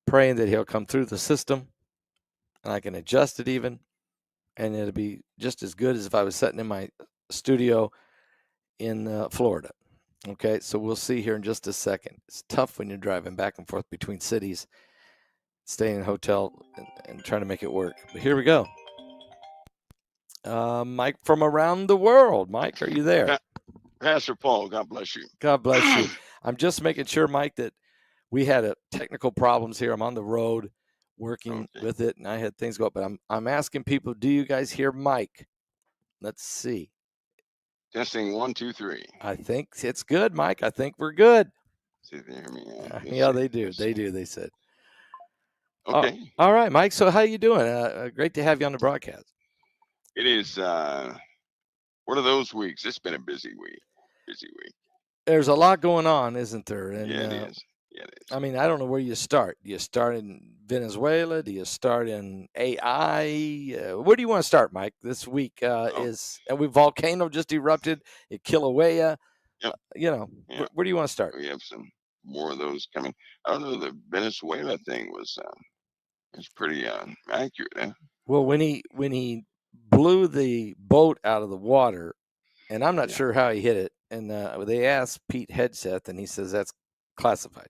praying that he'll come through the system and I can adjust it even, and it'll be just as good as if I was sitting in my studio in Florida. Okay, so we'll see here in just a second. It's tough when you're driving back and forth between cities, staying in a hotel and trying to make it work. But here we go. Mike from around the world. Mike, are you there? Pastor Paul, God bless you. God bless you. I'm just making sure, Mike, that we had a technical problems here. I'm on the road working with it, and I had things go up. But I'm asking people, do you guys hear Mike? Let's see. Testing 1, 2, 3. I think it's good, Mike. I think we're good. See if they hear me. Yeah, they do. They do. They said. Okay. All right, Mike. So how you doing? Great to have you on the broadcast. It is one of those weeks. It's been a busy week. Busy week. There's a lot going on, isn't there? And, yeah, it is. Yeah, it is. I mean, I don't know where you start. Do you start in Venezuela? Do you start in AI? Where do you want to start, Mike? This week volcano just erupted at Kilauea. Yep. Where do you want to start? We have some more of those coming. I don't know. The Venezuela thing was pretty accurate. Eh? Well, when he blew the boat out of the water, and I'm not sure how he hit it, and they asked Pete Hegseth, and he says that's classified.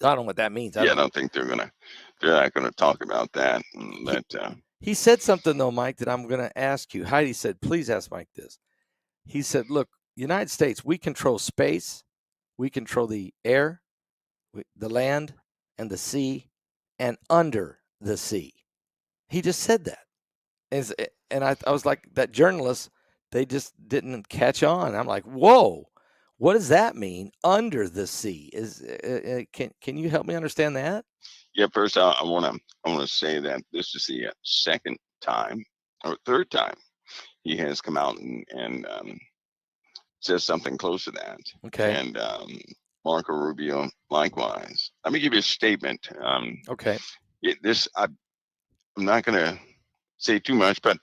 I don't know what that means. I don't think they're not gonna talk about that. He said something though, Mike, that I'm gonna ask you. Heidi said, please ask Mike this. He said, look, United States, we control space, we control the air, the land, and the sea, and under the sea. He just said that. And I was like, that journalist, they just didn't catch on. I'm like, whoa, what does that mean? Under the sea can you help me understand that? Yeah, first I want to say that this is the second time or third time he has come out and says something close to that. Okay. And Marco Rubio likewise. Let me give you a statement. Okay. I'm not going to say too much, but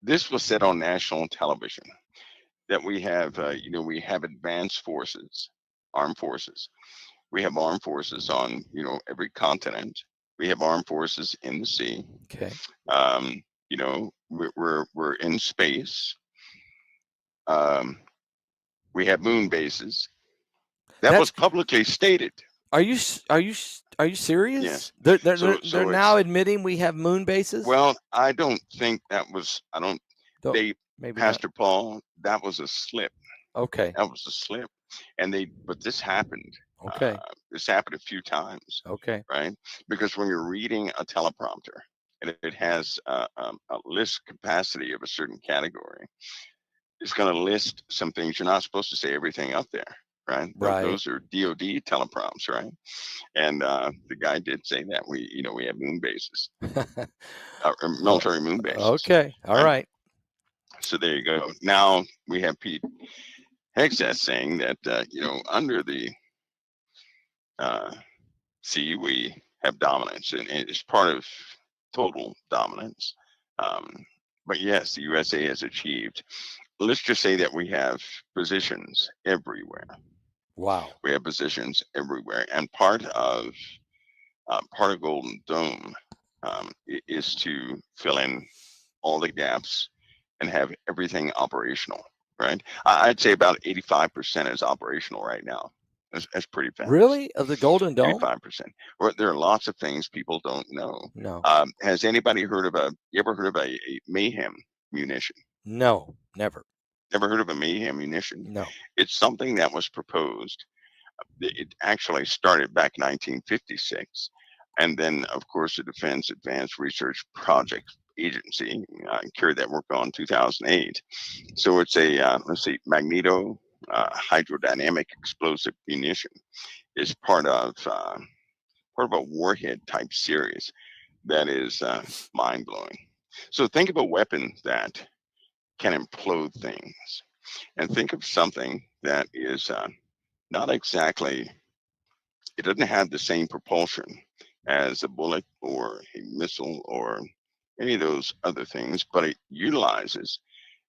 this was said on national television that we have, we have advanced forces, armed forces. We have armed forces on, every continent. We have armed forces in the sea. Okay. We're in space. We have moon bases. That was publicly stated. Are you serious? Yes. They're now admitting we have moon bases? Well, I don't think that was. Maybe Pastor not. Paul, that was a slip. Okay. That was a slip, but this happened. Okay. This happened a few times. Okay. Right, because when you're reading a teleprompter and it has a list capacity of a certain category, it's going to list some things. You're not supposed to say everything up there. Right. Those are DoD teleprompts, right? And the guy did say that we have moon bases, military moon bases. Okay, all right. So there you go. Now we have Pete Hegseth saying that under the sea we have dominance, and it's part of total dominance. But yes, the USA has achieved. Let's just say that we have positions everywhere. Wow. We have positions everywhere, and part of Golden Dome is to fill in all the gaps and have everything operational. Right? I'd say about 85% is operational right now. That's pretty fast. Really? Of the Golden Dome? 85%. Well, there are lots of things people don't know. No. Has anybody heard of you ever heard of a mayhem munition? No, never. Never heard of a mayhem munition? No. It's something that was proposed. It actually started back in 1956. And then, of course, the Defense Advanced Research Project Agency carried that work on in 2008. So it's a, magneto hydrodynamic explosive munition. Is part of a warhead type series that is mind blowing. So think of a weapon that can implode things, and think of something that is not exactly. It doesn't have the same propulsion as a bullet or a missile or any of those other things, but it utilizes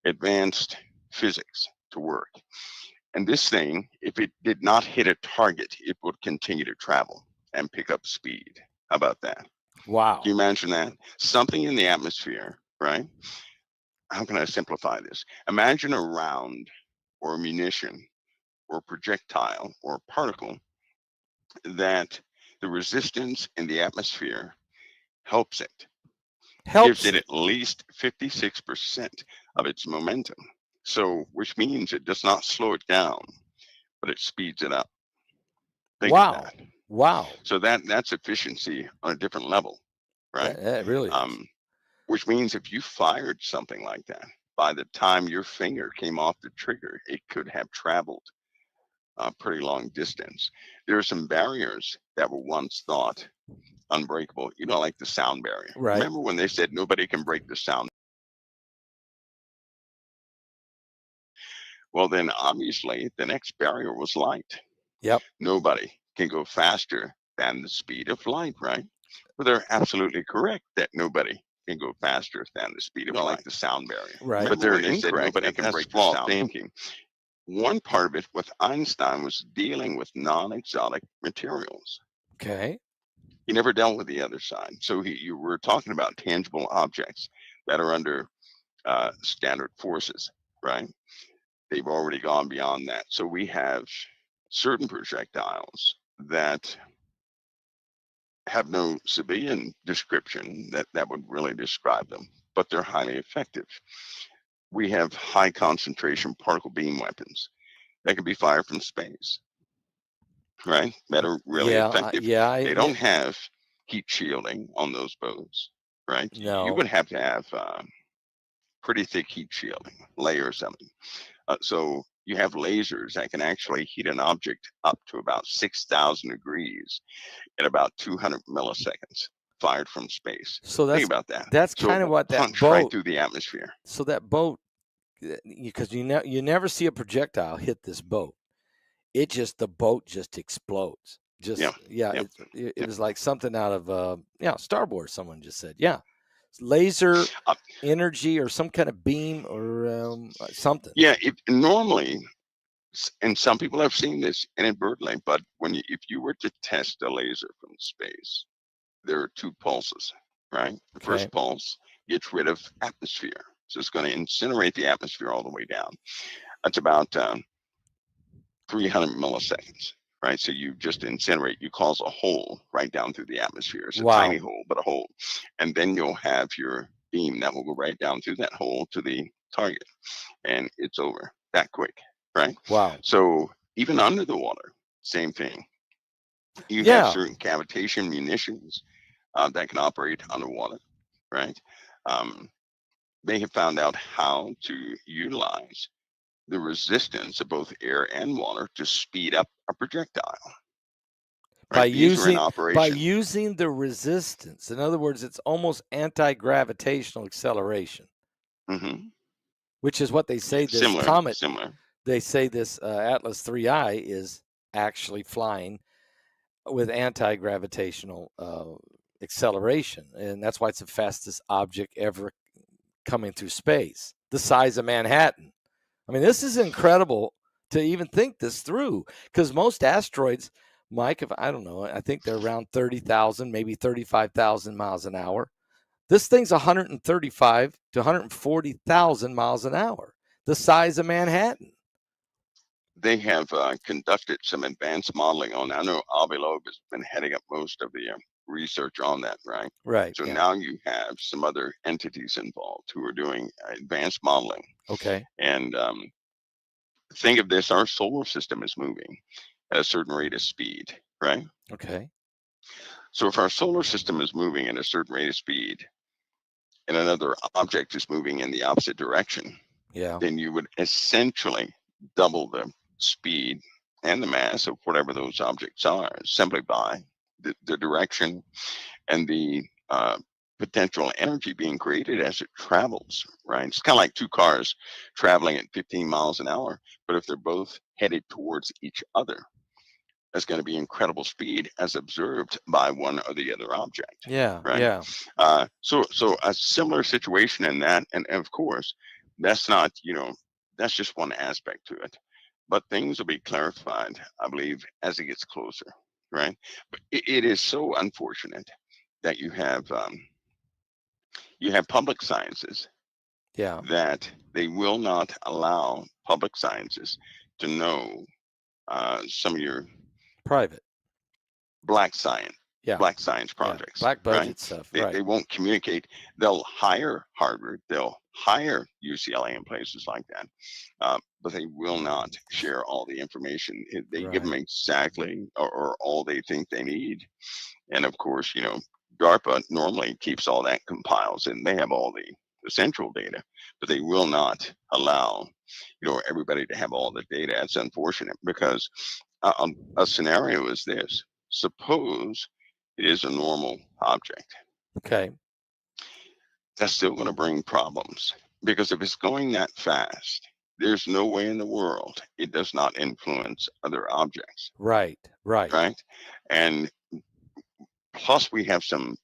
advanced physics to work. And this thing, if it did not hit a target, it would continue to travel. and pick up speed. How about that? Wow. Can you imagine that? Something in the atmosphere, right? How can I simplify this? Imagine a round or a munition or projectile or particle that the resistance in the atmosphere helps it, gives Helps it it. at least 56% of its momentum. So, which means it does not slow it down, but it speeds it up. Think of Wow. that. Wow. So that's efficiency on a different level, right? That really is. Um, which means if you fired something like that, by the time your finger came off the trigger, it could have traveled a pretty long distance. There are some barriers that were once thought unbreakable, like the sound barrier. Right. Remember when they said nobody can break the sound? Well, then obviously the next barrier was light. Yep. Nobody can go faster than the speed of light, right? Well, they're absolutely correct that nobody can go faster than the speed of light. Like the sound barrier. Right. But they're incorrect. Nobody can break flawed thinking. One part of it with Einstein was dealing with non-exotic materials. Okay. He never dealt with the other side. So you were talking about tangible objects that are under standard forces, right? They've already gone beyond that. So we have certain projectiles that have no civilian description that would really describe them, but they're highly effective. We have high concentration particle beam weapons that can be fired from space, right? That are really effective. They don't have heat shielding on those boats, right? You would No. have to have pretty thick heat shielding, layer or something. So you have lasers that can actually heat an object up to about 6,000 degrees in about 200 milliseconds, fired from space. So Think about that. that's So it kind of will what that punch right boat. through the atmosphere. So that boat, because you never see a projectile hit this boat. The boat just explodes. Yeah. It was like something out of Star Wars. Someone just said, laser energy or some kind of beam or something. Yeah. Normally, and some people have seen this inadvertently, but if you were to test a laser from space, there are two pulses, right? The first pulse gets rid of atmosphere. So it's going to incinerate the atmosphere all the way down. That's about 300 milliseconds, right? So you just incinerate, you cause a hole right down through the atmosphere. It's a tiny hole, but a hole. And then you'll have your beam that will go right down through that hole to the target. And it's over that quick, right? Wow. So even under the water, same thing. You have certain cavitation munitions that can operate underwater, right? They have found out how to utilize the resistance of both air and water to speed up a projectile. Right? These are in operation. By using the resistance. In other words, it's almost anti-gravitational acceleration, which is what they say this comet. Similar. They say this Atlas 3I is actually flying with anti-gravitational acceleration, and that's why it's the fastest object ever coming through space, the size of Manhattan. I mean, this is incredible to even think this through, because most asteroids, Mike, I don't know, I think they're around 30,000, maybe 35,000 miles an hour. This thing's 135 to 140,000 miles an hour, the size of Manhattan. They have conducted some advanced modeling on. I know Avi Loeb has been heading up most of the research on that, right? Right. So now you have some other entities involved who are doing advanced modeling. Okay. And think of this: our solar system is moving at a certain rate of speed, right? Okay. So if our solar system is moving at a certain rate of speed, and another object is moving in the opposite direction, then you would essentially double the speed and the mass of whatever those objects are simply by the direction and the potential energy being created as it travels, right? It's kind of like two cars traveling at 15 miles an hour, but if they're both headed towards each other, that's going to be incredible speed as observed by one or the other object. Right. So a similar situation in that, and of course, that's not, that's just one aspect to it. But things will be clarified, I believe, as it gets closer. right? But it is so unfortunate that you have public sciences Yeah. that they will not allow public sciences to know some of your Private. black science Yeah. black science Yeah. projects, Black right? budget stuff. They Right. won't communicate. They'll hire Harvard, they'll hire UCLA and places like that, but they will not share all the information. They give them Right. exactly or all they think they need. And of course, DARPA normally keeps all that compiles, and they have all the central data, but they will not allow, everybody to have all the data. It's unfortunate because a scenario is this: suppose it is a normal object. Okay. That's still going to bring problems because if it's going that fast, there's no way in the world it does not influence other objects, Right. Right. right? And plus we have some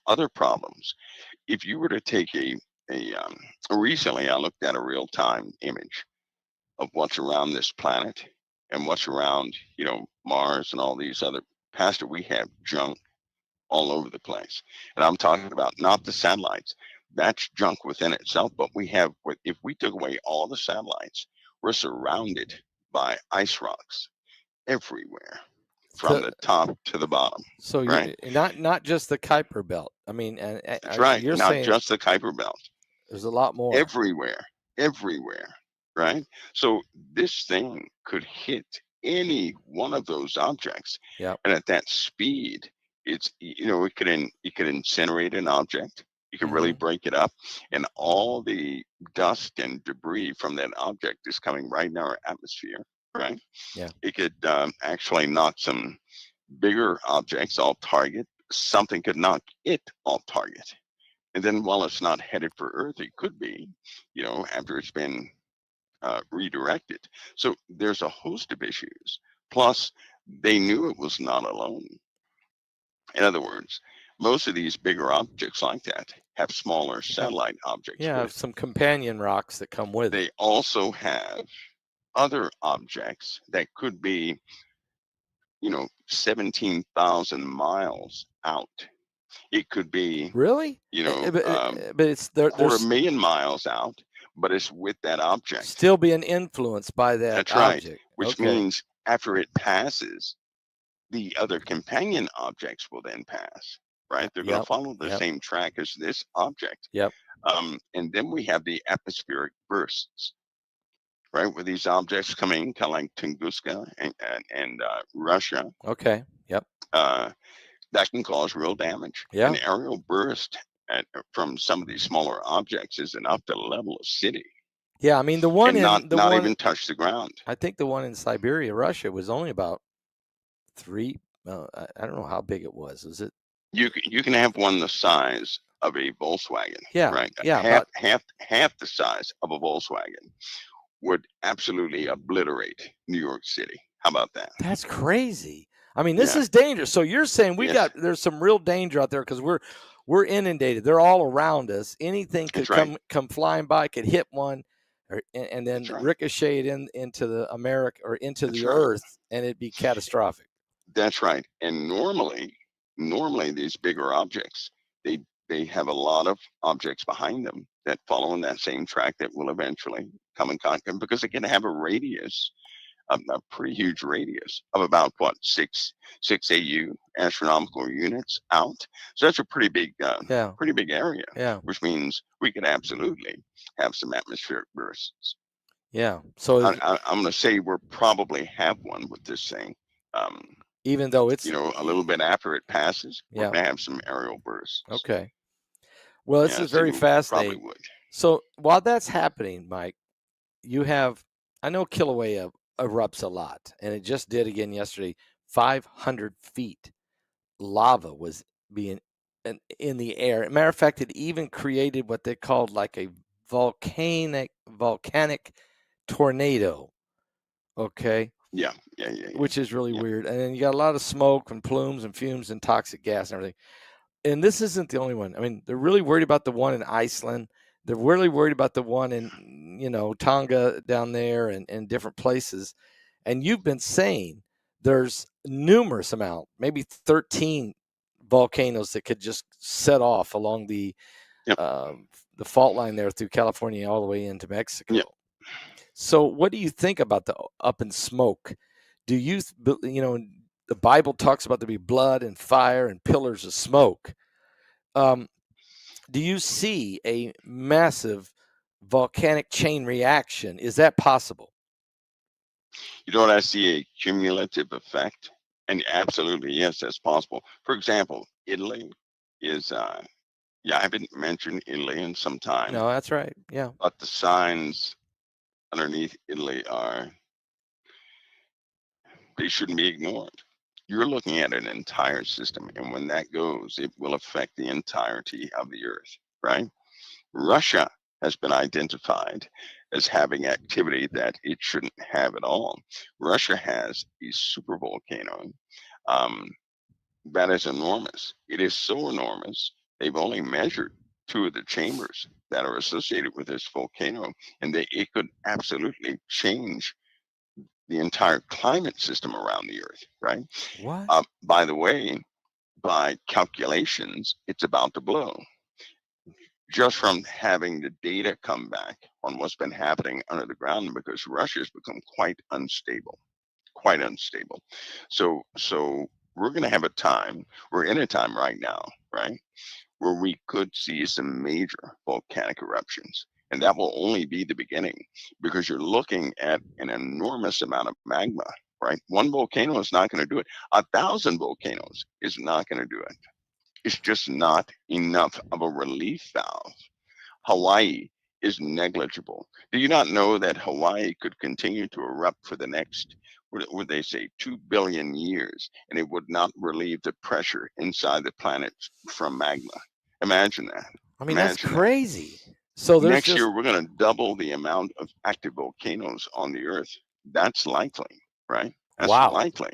other problems. If you were to take a recently I looked at a real time image of what's around this planet and what's around Mars and all these other. Pastor, we have junk all over the place, and I'm talking about not the satellites. That's junk within itself, but if we took away all the satellites, we're surrounded by ice rocks everywhere from To, the top to the bottom, so right? you not just the Kuiper Belt. I mean, and That's right. you're Not saying just the Kuiper Belt, there's a lot more. everywhere, everywhere, right? So this thing could hit any one of those objects, Yep. and at that speed, it could incinerate an object. You could really Mm-hmm. break it up, and all the dust and debris from that object is coming right in our atmosphere, right? Yeah. It could actually knock some bigger objects off target. Something could knock it off target. And then while it's not headed for Earth, it could be, after it's been redirected. So there's a host of issues. Plus, they knew it was not alone. In other words, most of these bigger objects like that have smaller Have satellite objects yeah, with have it. some companion rocks that come with it. They also have other objects that could be, 17,000 miles out. It could be, Really? But it's there. quarter There's million miles out, but it's with that object. still being influenced by that That's right. object. Which Okay. means after it passes, the other companion objects will then pass, right? They're going to Yep. follow the Yep. same track as this object. Yep. And then we have the atmospheric bursts, right? Where these objects coming, kind of like Tunguska and Russia, Okay. Yep. uh, that can cause real damage. An Yeah. aerial burst from some of these smaller objects is enough to level a city Yeah. I mean, the one and not in not even touch the ground. I think the one in Siberia, Russia, was only about three. I don't know how big it was. Was it? You can have one the size of a Volkswagen, Yeah. right? Yeah. Half About half the size of a Volkswagen would absolutely obliterate New York City. How about that? that's crazy. I mean, this Yeah, is dangerous. So you're saying yes, there's some real danger out there because we're inundated. They're all around us. Anything could that's right. come flying by, could hit one, and then That's right. ricochet it into the America or into That's the right. Earth, and it'd be catastrophic. That's right. And normally these bigger objects, they have a lot of objects behind them that follow in that same track that will eventually come in contact because they can have a radius, a pretty huge radius of about what six AU astronomical units out. So that's a Yeah. pretty big area, Yeah. which means we could absolutely have some atmospheric bursts. Yeah. So I'm going to say we'll probably have one with this thing. Um, even though it's a little bit after it passes, we're yeah. going to have some aerial bursts. Okay. Well, this Yeah, is so very we probably fascinating. would. So while that's happening, Mike, you have I know Kilauea erupts a lot, and it just did again yesterday. 500 feet lava was being in the air. Matter of fact, it even created what they called like a volcanic tornado. Okay, Yeah. which is really Yeah. weird. And then you got a lot of smoke and plumes and fumes and toxic gas and everything. And this isn't the only one. I mean, they're really worried about the one in Iceland. They're really worried about the one in Tonga down there and different places. And you've been saying there's numerous amount, maybe 13 volcanoes that could just set off along Yep. the fault line there through California all the way into Mexico. Yep. So, what do you think about the up in smoke? Do you, the Bible talks about there be blood and fire and pillars of smoke. Do you see a massive volcanic chain reaction? Is that possible? You know what? I see a cumulative effect, and absolutely yes, that's possible. For example, Italy is. Yeah, I haven't mentioned Italy in some time, No, that's right. Yeah. but the signs underneath Italy are they shouldn't be ignored. You're looking at an entire system, and when that goes, it will affect the entirety of the Earth, right? Russia has been identified as having activity that it shouldn't have at all. Russia has a super volcano um, that is enormous. It is so enormous, they've only measured two of the chambers that are associated with this volcano, and it could absolutely change the entire climate system around the Earth, right? What? By the way, by calculations, it's about to blow. Just from having the data come back on what's been happening under the ground, because Russia's become quite unstable, quite unstable. So we're going to have a time. We're in a time right now, right, where we could see some major volcanic eruptions. And that will only be the beginning, because you're looking at an enormous amount of magma, right? One volcano is not going to do it. 1,000 volcanoes is not going to do it. It's just not enough of a relief valve. Hawaii is negligible. Do you not know that Hawaii could continue to erupt for the next, would they say, 2 billion years, and it would not relieve the pressure inside the planet from magma? Imagine that. I mean, that's Imagine that. crazy. So there's Next just year, we're going to double the amount of active volcanoes on the Earth. That's likely, right? That's wow. likely.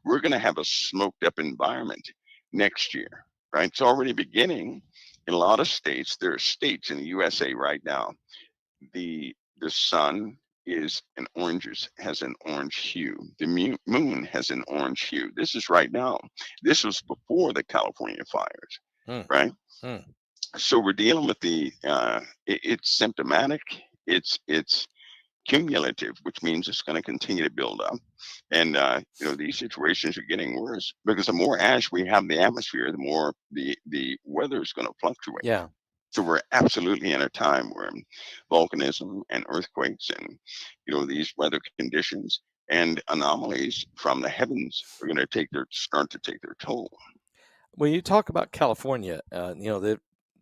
We're going to have a smoked up environment next year, right? It's already beginning in a lot of states. There are states in the USA right now. The sun is an oranges has an orange hue. The moon has an orange hue. This is right now. This was before the California fires, Mm, right? mm. So we're dealing with it's symptomatic. It's cumulative, which means it's going to continue to build up. And these situations are getting worse, because the more ash we have in the atmosphere, the more the weather is going to fluctuate. Yeah. So we're absolutely in a time where volcanism and earthquakes and these weather conditions and anomalies from the heavens are going to start to take their toll. When you talk about California,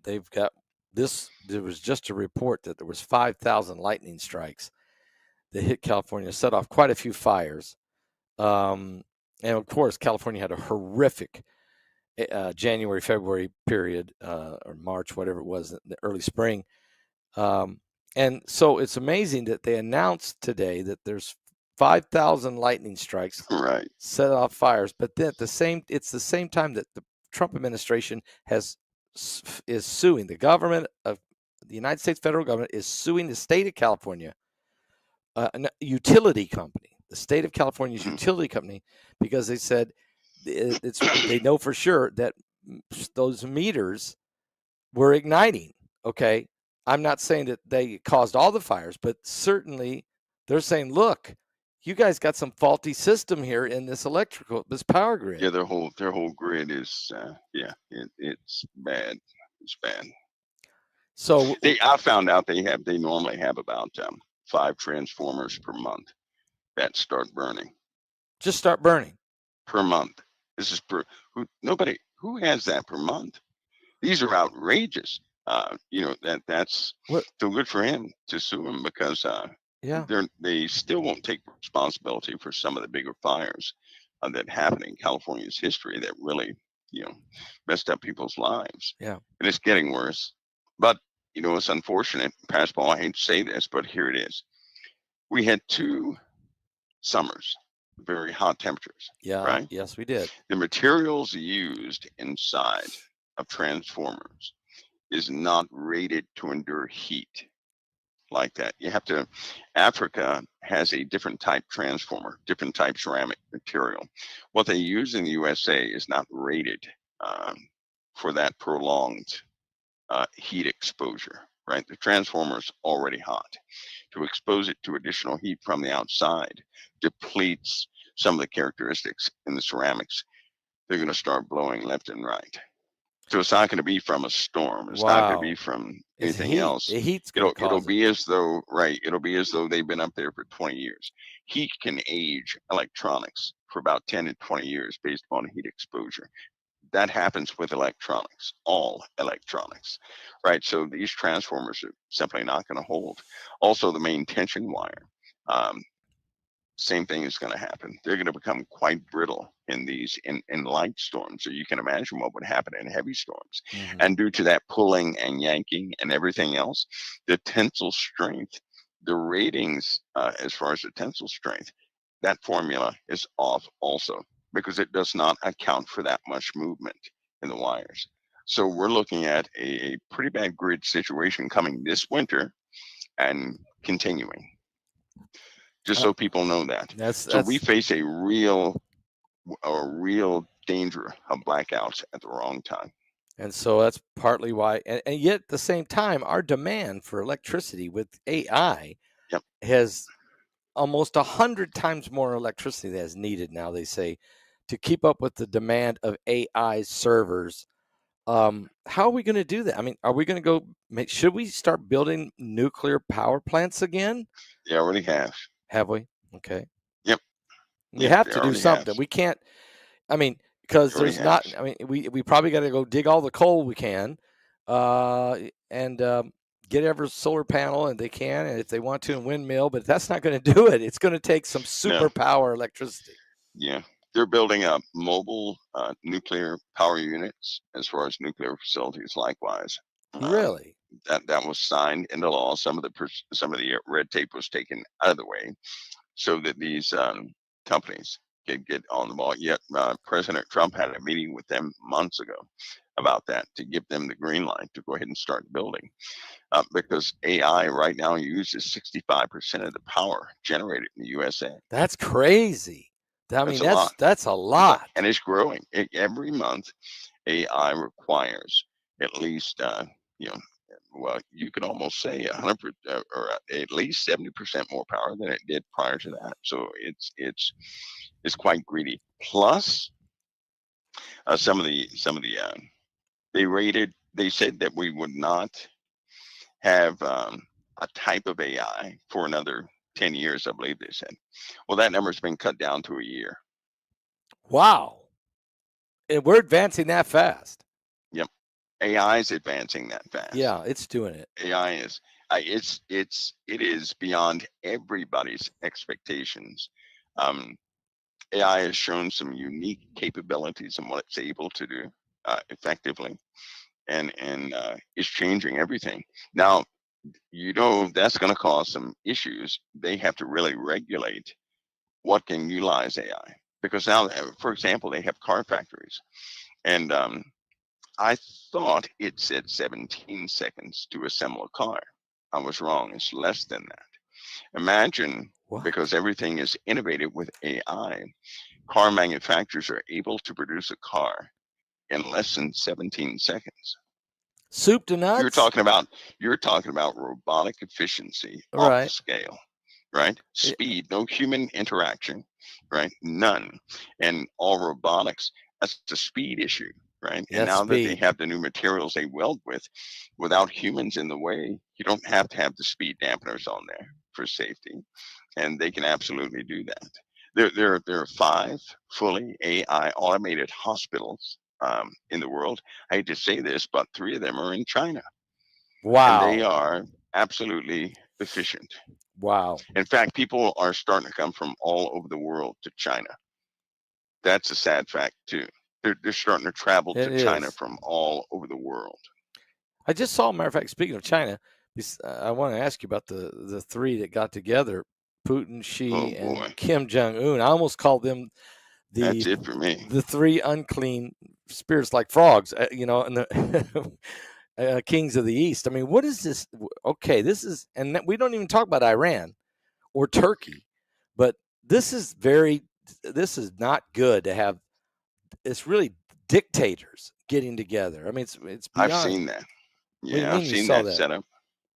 they've got this. There was just a report that there was 5,000 lightning strikes that hit California, set off quite a few fires. And of course, California had a horrific January, February period, or March, whatever it was, in the early spring. And so it's amazing that they announced today that there's 5,000 lightning strikes Right. set off fires, but then it's the same time that the Trump administration is suing the government of the United States federal government is suing the state of California, a utility company, the state of California's Mhm. utility company, because they said they know for sure that those meters were igniting. Okay, I'm not saying that they caused all the fires, but certainly they're saying, look, you guys got some faulty system here in this power grid. Yeah, their whole grid is it's bad. It's bad. So I found out they normally have about 5 transformers per month that start burning just start burning. per month. This is per who has that per month. These are outrageous. That's What? so good for him to sue him, because Yeah, they still won't take responsibility for some of the bigger fires that happened in California's history that really messed up people's lives, yeah, and it's getting worse. But it's unfortunate, Pastor Paul. I hate to say this, but here it is. We had 2 summers, very hot temperatures, yeah. right? Yes, we did. The materials used inside of transformers is not rated to endure heat. like that. You have to. Africa has a different type transformer, different type ceramic material. What they use in the USA is not rated um, for that prolonged heat exposure. Right, the transformer's already hot. To expose it to additional heat from the outside depletes some of the characteristics in the ceramics. They're going to start blowing left and right. So it's not going to be from a storm. It's not going to be Wow. from It's anything heat. else. The heat's going to It'll cause it. be as though, right, it'll be as though they've been up there for 20 years. Heat can age electronics for about 10 to 20 years based upon heat exposure. That happens with electronics, all electronics, right? So these transformers are simply not going to hold. Also, the main tension wire, um, same thing is going to happen. They're going to become quite brittle in these in light storms. So you can imagine what would happen in heavy storms. Mm-hmm. And due to that pulling and yanking and everything else, the tensile strength, the ratings as far as the tensile strength, that formula is off also because it does not account for that much movement in the wires. So we're looking at a pretty bad grid situation coming this winter and continuing, just Uh, so people know that. that's So we that's face a real danger of blackouts at the wrong time. and so that's partly why. And yet at the same time, our demand for electricity with AI Yep. has almost 100 times more electricity that is needed now. They say to keep up with the demand of AI servers. How are we going to do that? I mean, are we going to go? Should we start building nuclear power plants again? They already have. Have we? Okay. Yep. We Yep. have They to do already have. something. We can't. I mean, They because already there's have. not. I mean, we probably got to go dig all the coal we can, and get every solar panel and they can, and if they want to, and windmill. But that's not going to do it. It's going to take some No. superpower electricity. Yeah. They're building up mobile nuclear power units as far as nuclear facilities. Likewise, Really? that was signed into law. Some of the red tape was taken out of the way so that these companies could get on the ball. Yet President Trump had a meeting with them months ago about that to give them the green light to go ahead and start building. Because AI right now uses 65% of the power generated in the USA. That's crazy. I That's mean, a lot. that's a It's like, lot. and it's growing. Every month, AI requires at least, well, you could almost say 100 or at least 70% more power than it did prior to that. So it's quite greedy. Plus, some of the they said that we would not have a type of AI for another 10 years, I believe they said. Well, that number's been cut down to a year. Wow. And we're advancing that fast. Yep. AI is advancing that fast. Yeah, it's doing it. AI is it is beyond everybody's expectations. Um, AI has shown some unique capabilities in what it's able to do effectively, and it's changing everything. Now, that's going to cause some issues. They have to really regulate what can utilize AI because now, for example, they have car factories, and I thought it said 17 seconds to assemble a car. I was wrong. It's less than that. Imagine, What? because everything is innovated with AI, car manufacturers are able to produce a car in less than 17 seconds. Soup to You're nuts? talking about you're talking about robotic efficiency off the Right. scale, right? Yeah, Speed, no human interaction, right? None. And all robotics, that's a speed issue, right? And that's now that they speed. have the new materials they weld with, without humans in the way, you don't have to have the speed dampeners on there for safety. And they can absolutely do that. There are 5 fully AI automated hospitals in the world. I hate to say this, but 3 of them are in China, and they Wow. are absolutely efficient. Wow. In fact, people are starting to come from all over the world to China. That's a sad fact too. They're starting to travel It to China is. from all over the world. I just saw, matter of fact, speaking of China, I want to ask you about the 3 that got together, Putin, Oh Xi, boy, and Kim Jong Un. I almost called them the that's it for me. the 3 unclean spirits like frogs, and the kings of the East. I mean, what is this? Okay, this is, and we don't even talk about Iran or Turkey, but this is not good to have. It's really dictators getting together. I mean, it's I've beyond. seen that. What do you Yeah, I've mean you seen saw that that? setup.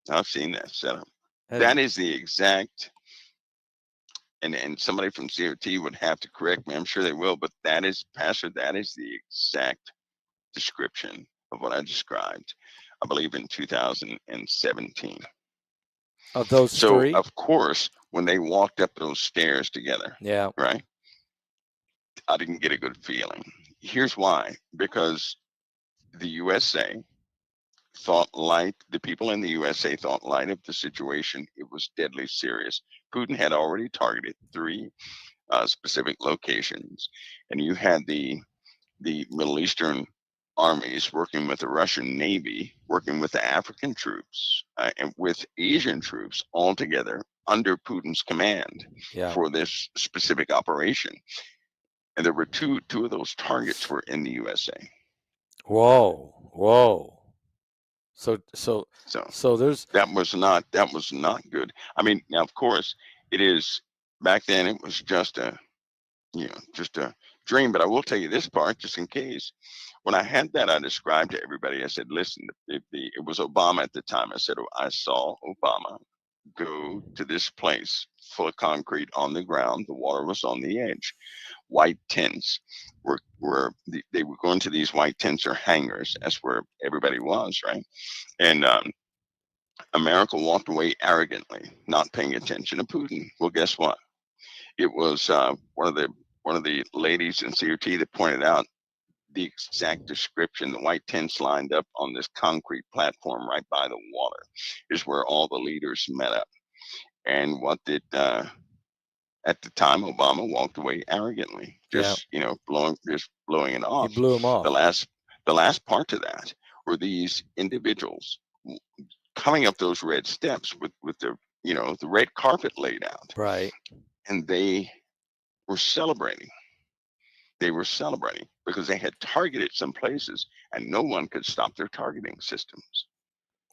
I've seen that setup. Have That you? is the exact, and somebody from COT would have to correct me. I'm sure they will, but that is, Pastor, that is the exact description of what I described, I believe in 2017. Of those So, three? of course, when they walked up those stairs together, Yeah. right, I didn't get a good feeling. Here's why: because the USA the people in the USA thought light of the situation, it was deadly serious. Putin had already targeted three specific locations, and you had the Middle Eastern armies working with the Russian Navy, working with the African troops, and with Asian troops all together under Putin's command Yeah. for this specific operation. And there were two of those targets were in the USA. Whoa. Whoa. So So there's that was not good. I mean, now of course it is, back then it was just a, just a dream. But I will tell you this part, just in case. When I had that, I described to everybody. I said, "Listen, it was Obama at the time." I said, "I saw Obama go to this place full of concrete on the ground. The water was on the edge. White tents they were going to these white tents or hangars. That's where everybody was, right?" And America walked away arrogantly, not paying attention to Putin. Well, guess what? It was one of the ladies in CRT that pointed out the exact description. The white tents lined up on this concrete platform right by the water is where all the leaders met up. And what did at the time Obama walked away arrogantly, yeah. just blowing it He off. blew him The off. last part to that were these individuals coming up those red steps with the, the red carpet laid out, Right. and they were celebrating. They were celebrating because they had targeted some places and no one could stop their targeting systems,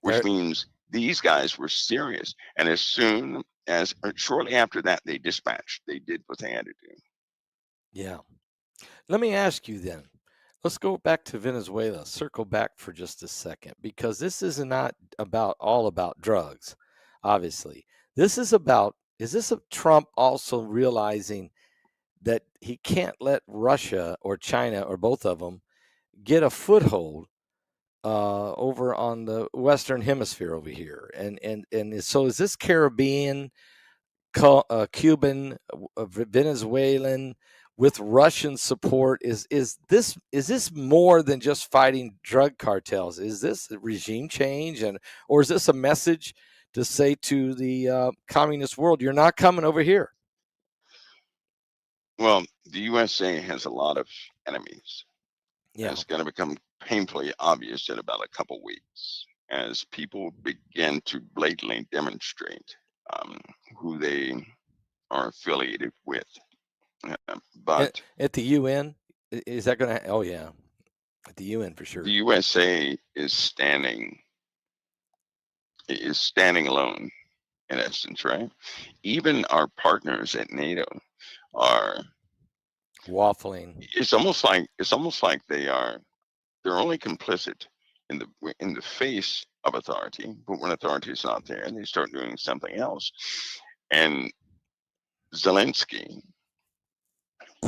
which There. means these guys were serious. And as soon as, shortly after that, they dispatched. They did what they had to do. Yeah. Let me ask you then. Let's go back to Venezuela. Circle back for just a second, because this is not about all about drugs. Obviously, this is about. Is this a Trump also realizing that he can't let Russia or China or both of them get a foothold over on the Western Hemisphere over here? And so is this Caribbean, Cuban, Venezuelan, with Russian support? Is this more than just fighting drug cartels? Is this a regime change, or is this a message to say to the communist world, you're not coming over here? Well, the USA has a lot of enemies. And Yeah, it's going to become painfully obvious in about a couple weeks as people begin to blatantly demonstrate um, who they are affiliated with. But at the UN, is that going to? Oh yeah, at the UN for the sure. USA is standing alone in essence, right? Even our partners at NATO are. Waffling. It's almost like they're only complicit in the face of authority, but when authority is not there, they start doing something else. And Zelensky,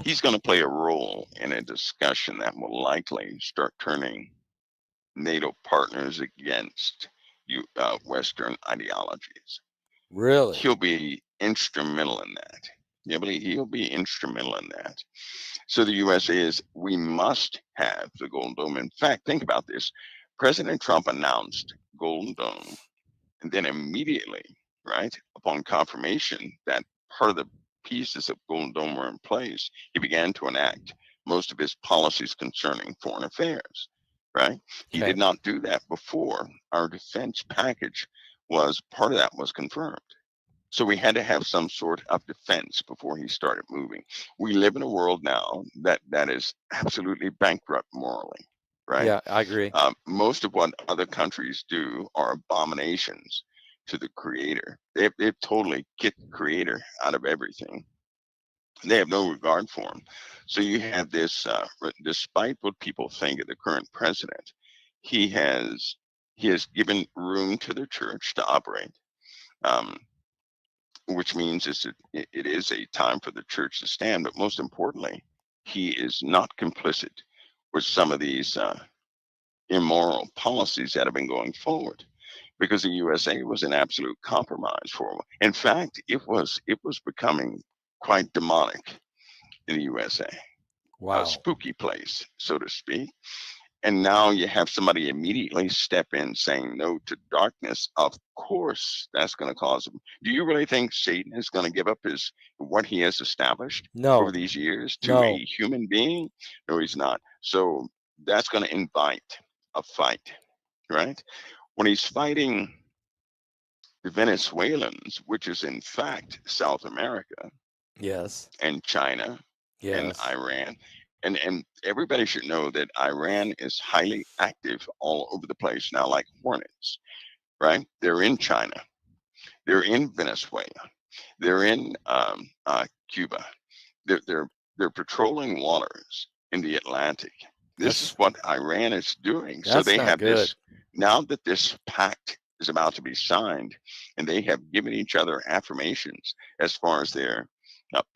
he's going to play a role in a discussion that will likely start turning NATO partners against Western ideologies. Really? He'll be instrumental in that. Yeah, but he'll be instrumental in that. So the USA is, we must have the Golden Dome. In fact, think about this. President Trump announced Golden Dome, and then immediately, right, upon confirmation that part of the pieces of Golden Dome were in place, he began to enact most of his policies concerning foreign affairs, right? He Okay. did not do that before our defense package was, part of that was confirmed. So we had to have some sort of defense before he started moving. We live in a world now that is absolutely bankrupt morally. right? Yeah, I agree. Most of what other countries do are abominations to the creator. They've totally kicked the creator out of everything. They have no regard for him. So you have this, despite what people think of the current president, he has he has given room to the church to operate, um, which means it is a time for the church to stand. But most importantly, he is not complicit with some of these immoral policies that have been going forward, because the USA was an absolute compromise for him. In fact, it was becoming quite demonic in the USA, a Wow. spooky place, so to speak. And now you have somebody immediately step in saying no to darkness. Of course, that's going to cause him. Do you really think Satan is going to give up his what he has established over No, these years to a no. human being? No, he's not. So that's going to invite a fight, right? When he's fighting the Venezuelans, which is in fact South America Yes. and China and Yes. Iran. And everybody should know that Iran is highly active all over the place now, like hornets, right? They're in China, they're in Venezuela, they're in Cuba. They're patrolling waters in the Atlantic. This is That's what Iran is doing. So that's they not have good. this now that this pact is about to be signed, and they have given each other affirmations as far as their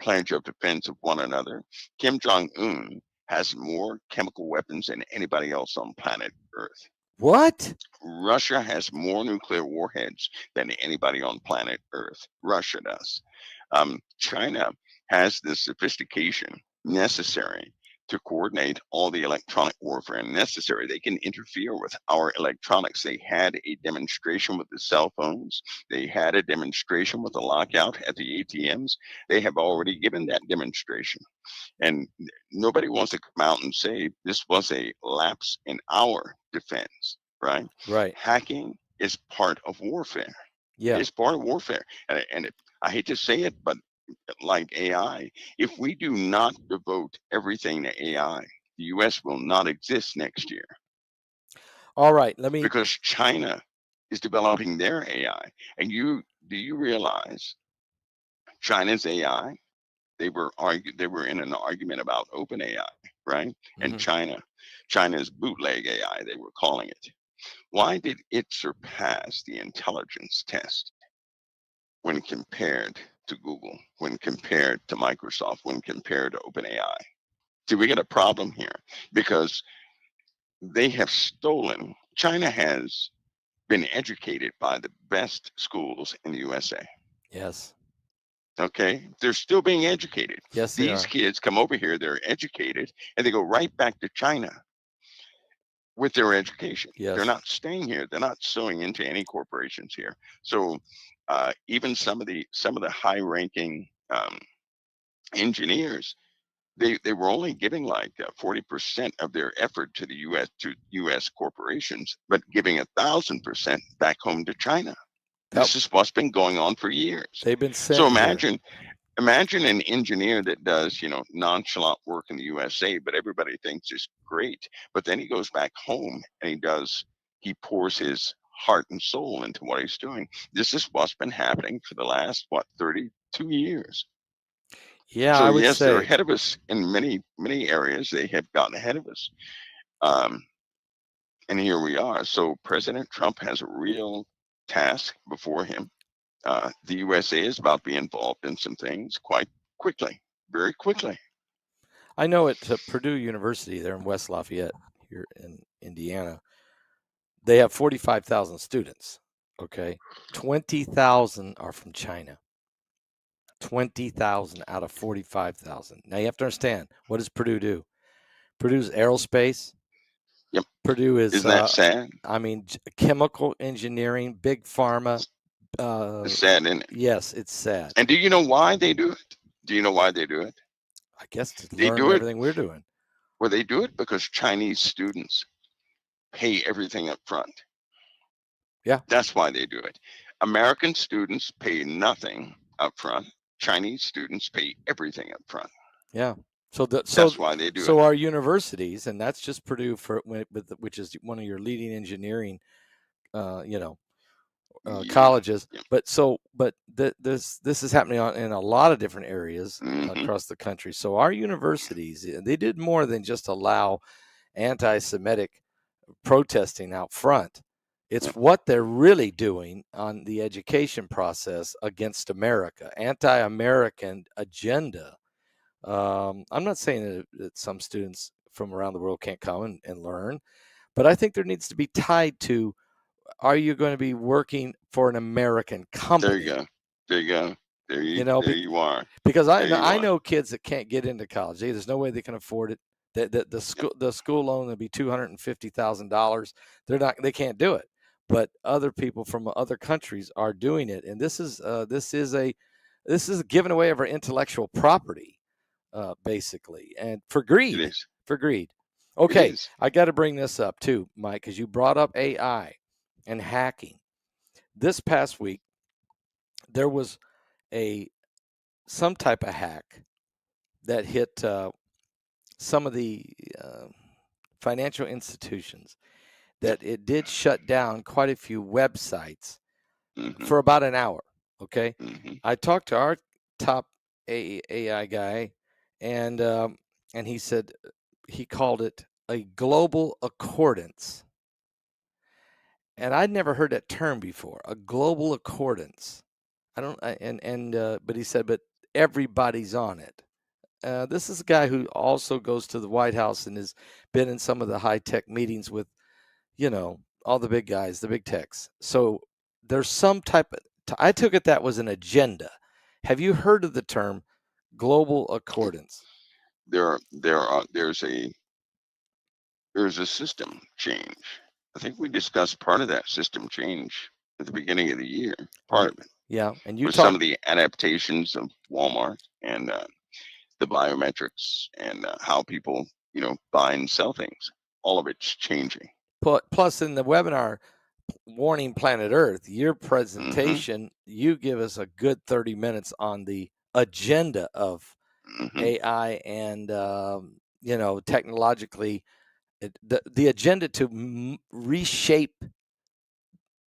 pledge of defense of one another. Kim Jong Un has more chemical weapons than anybody else on planet Earth. What? Russia has more nuclear warheads than anybody on planet Earth. Russia does. China has the sophistication necessary to coordinate all the electronic warfare necessary. They can interfere with our electronics. They had a demonstration with the cell phones. They had a demonstration with the lockout at the ATMs. They have already given that demonstration. And nobody wants to come out and say this was a lapse in our defense, right? Right. Hacking is part of warfare. Yeah. It's part of warfare. I hate to say it, but like AI, if we do not devote everything to AI, the US will not exist next year, All right. Let me. because China is developing their AI. And do you realize China's AI, they were in an argument about open AI, right? And Mhm. China's bootleg AI, they were calling it. Why did it surpass the intelligence test when compared to Google, when compared to Microsoft, when compared to OpenAI? See, we got a problem here because they have stolen. China has been educated by the best schools in the USA. Yes. Okay, they're still being educated. Yes, they These are. kids come over here, they're educated, and they go right back to China with their education. They're Yes. not staying here. They're not sewing into any corporations here. So even some of the high-ranking engineers, they were only giving like 40% of their effort to the U.S. corporations, but giving 1,000% back home to China. That This is what's been going on for years. they've been So sent here. imagine an engineer that does, nonchalant work in the USA, but everybody thinks is great. But then he goes back home and he pours his heart and soul into what he's doing. This is what's been happening for the last, what, 32 years. Yeah, So I would yes, they're say. ahead of us in many, many areas. They have gotten ahead of us. Um, and here we are. So President Trump has a real task before him. The USA is about to be involved in some things quite quickly, very quickly. I know at Purdue University, there in West Lafayette, here in Indiana, they have 45,000 students. Okay, 20,000 are from China. 20,000 out of 45,000. Now you have to understand, what does Purdue do? Purdue's aerospace. Yep. Purdue is, Isn't that sad? I mean, chemical engineering, big pharma. It's sad, isn't it? Yes, it's sad. And do you know why they do it? Do you know why they do it? I guess to They learn do it, everything we're doing. well, they do it because Chinese students pay everything up front. Yeah. That's why they do it. American students pay nothing up front. Chinese students pay everything up front. Yeah. So That's why they do it. so our universities, and that's just Purdue which is one of your leading engineering, you know, Yeah. colleges. Yeah. This is happening in a lot of different areas Hmm. across the country. So our universities, they did more than just allow anti-Semitic protesting out front. Yeah. It's what they're really doing on the education process against America, anti-American agenda. I'm not saying that some students from around the world can't come and learn, but I think there needs to be tied to, are you going to be working for an American There you company? go. There you go. You know, There you are. because There you I are. know kids that can't get into college. There's no way they can afford it. Yep. The school loan would be $250,000. They can't do it. But other people from other countries are doing it, and this is a giving away of our intellectual property, basically, and for It greed, is. for greed. It Okay, is. I got to bring this up too, Mike, because you brought up AI and hacking. This past week, there was a some type of hack that hit some of the uh, financial institutions, Yep. that it did shut down quite a few websites Hmm. for about an hour. Okay, Hmm. I talked to our top AI guy, and and he said he called it a global accordance, and I'd never heard that term before. A global accordance. I don't, but he said, but everybody's on it. This is a guy who also goes to the White House and has been in some of the high tech meetings with, all the big guys, the big techs. So there's some type of, I took it that was an agenda. Have you heard of the term global accordance? There's a system change. I think we discussed part of that system change at the beginning of the year. Part of it Yeah. And you was some talk, of the adaptations of Walmart and the biometrics and how people, buy and sell things. All of it's changing. plus in the webinar, Warning Planet Earth, your Hmm. presentation, you give us a good 30 minutes on the agenda of Hmm. AI and, technologically, the agenda to reshape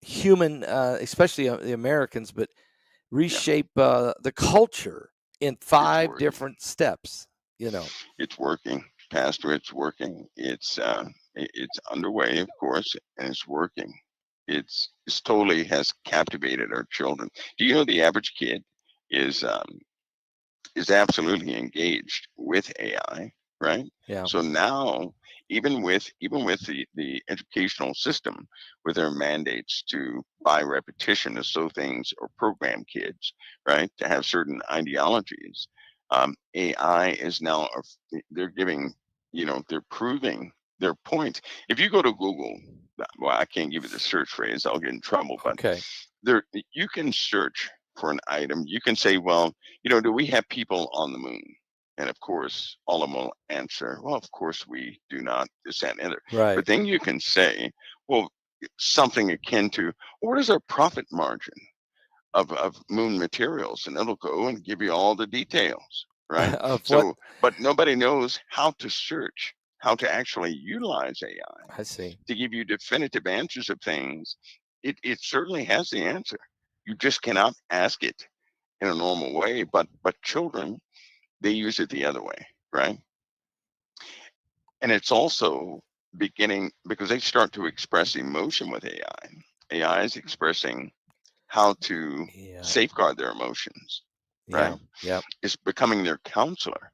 human, especially the Americans, but Yeah, reshape the culture in it's 5 working. different steps, you know. It's working, Pastor. It's working. It's underway, of course, and it's working. It's totally has captivated our children. Do you know the average kid is absolutely engaged with AI, right? Yeah. So now, even with the educational system, with their mandates to by repetition to show things or program kids, right, to have certain ideologies, AI is now they're giving, they're proving their point. If you go to Google, well, I can't give you the search phrase; I'll get in trouble, but Okay. there you can search for an item. You can say, well, do we have people on the moon? And of course, all of them will answer, well, of course we do not, this, that, and the other. Right. But then you can say, well, something akin to, what is our profit margin of moon materials? And it'll go and give you all the details, right? Of what? So, but nobody knows how to search, how to actually utilize AI I see. to give you definitive answers of things. It certainly has the answer. You just cannot ask it in a normal way. But children, they use it the other way, right? And it's also beginning because they start to express emotion with AI. AI is expressing how to Yeah. safeguard their emotions, Yeah. right? Yep. It's becoming their counselor.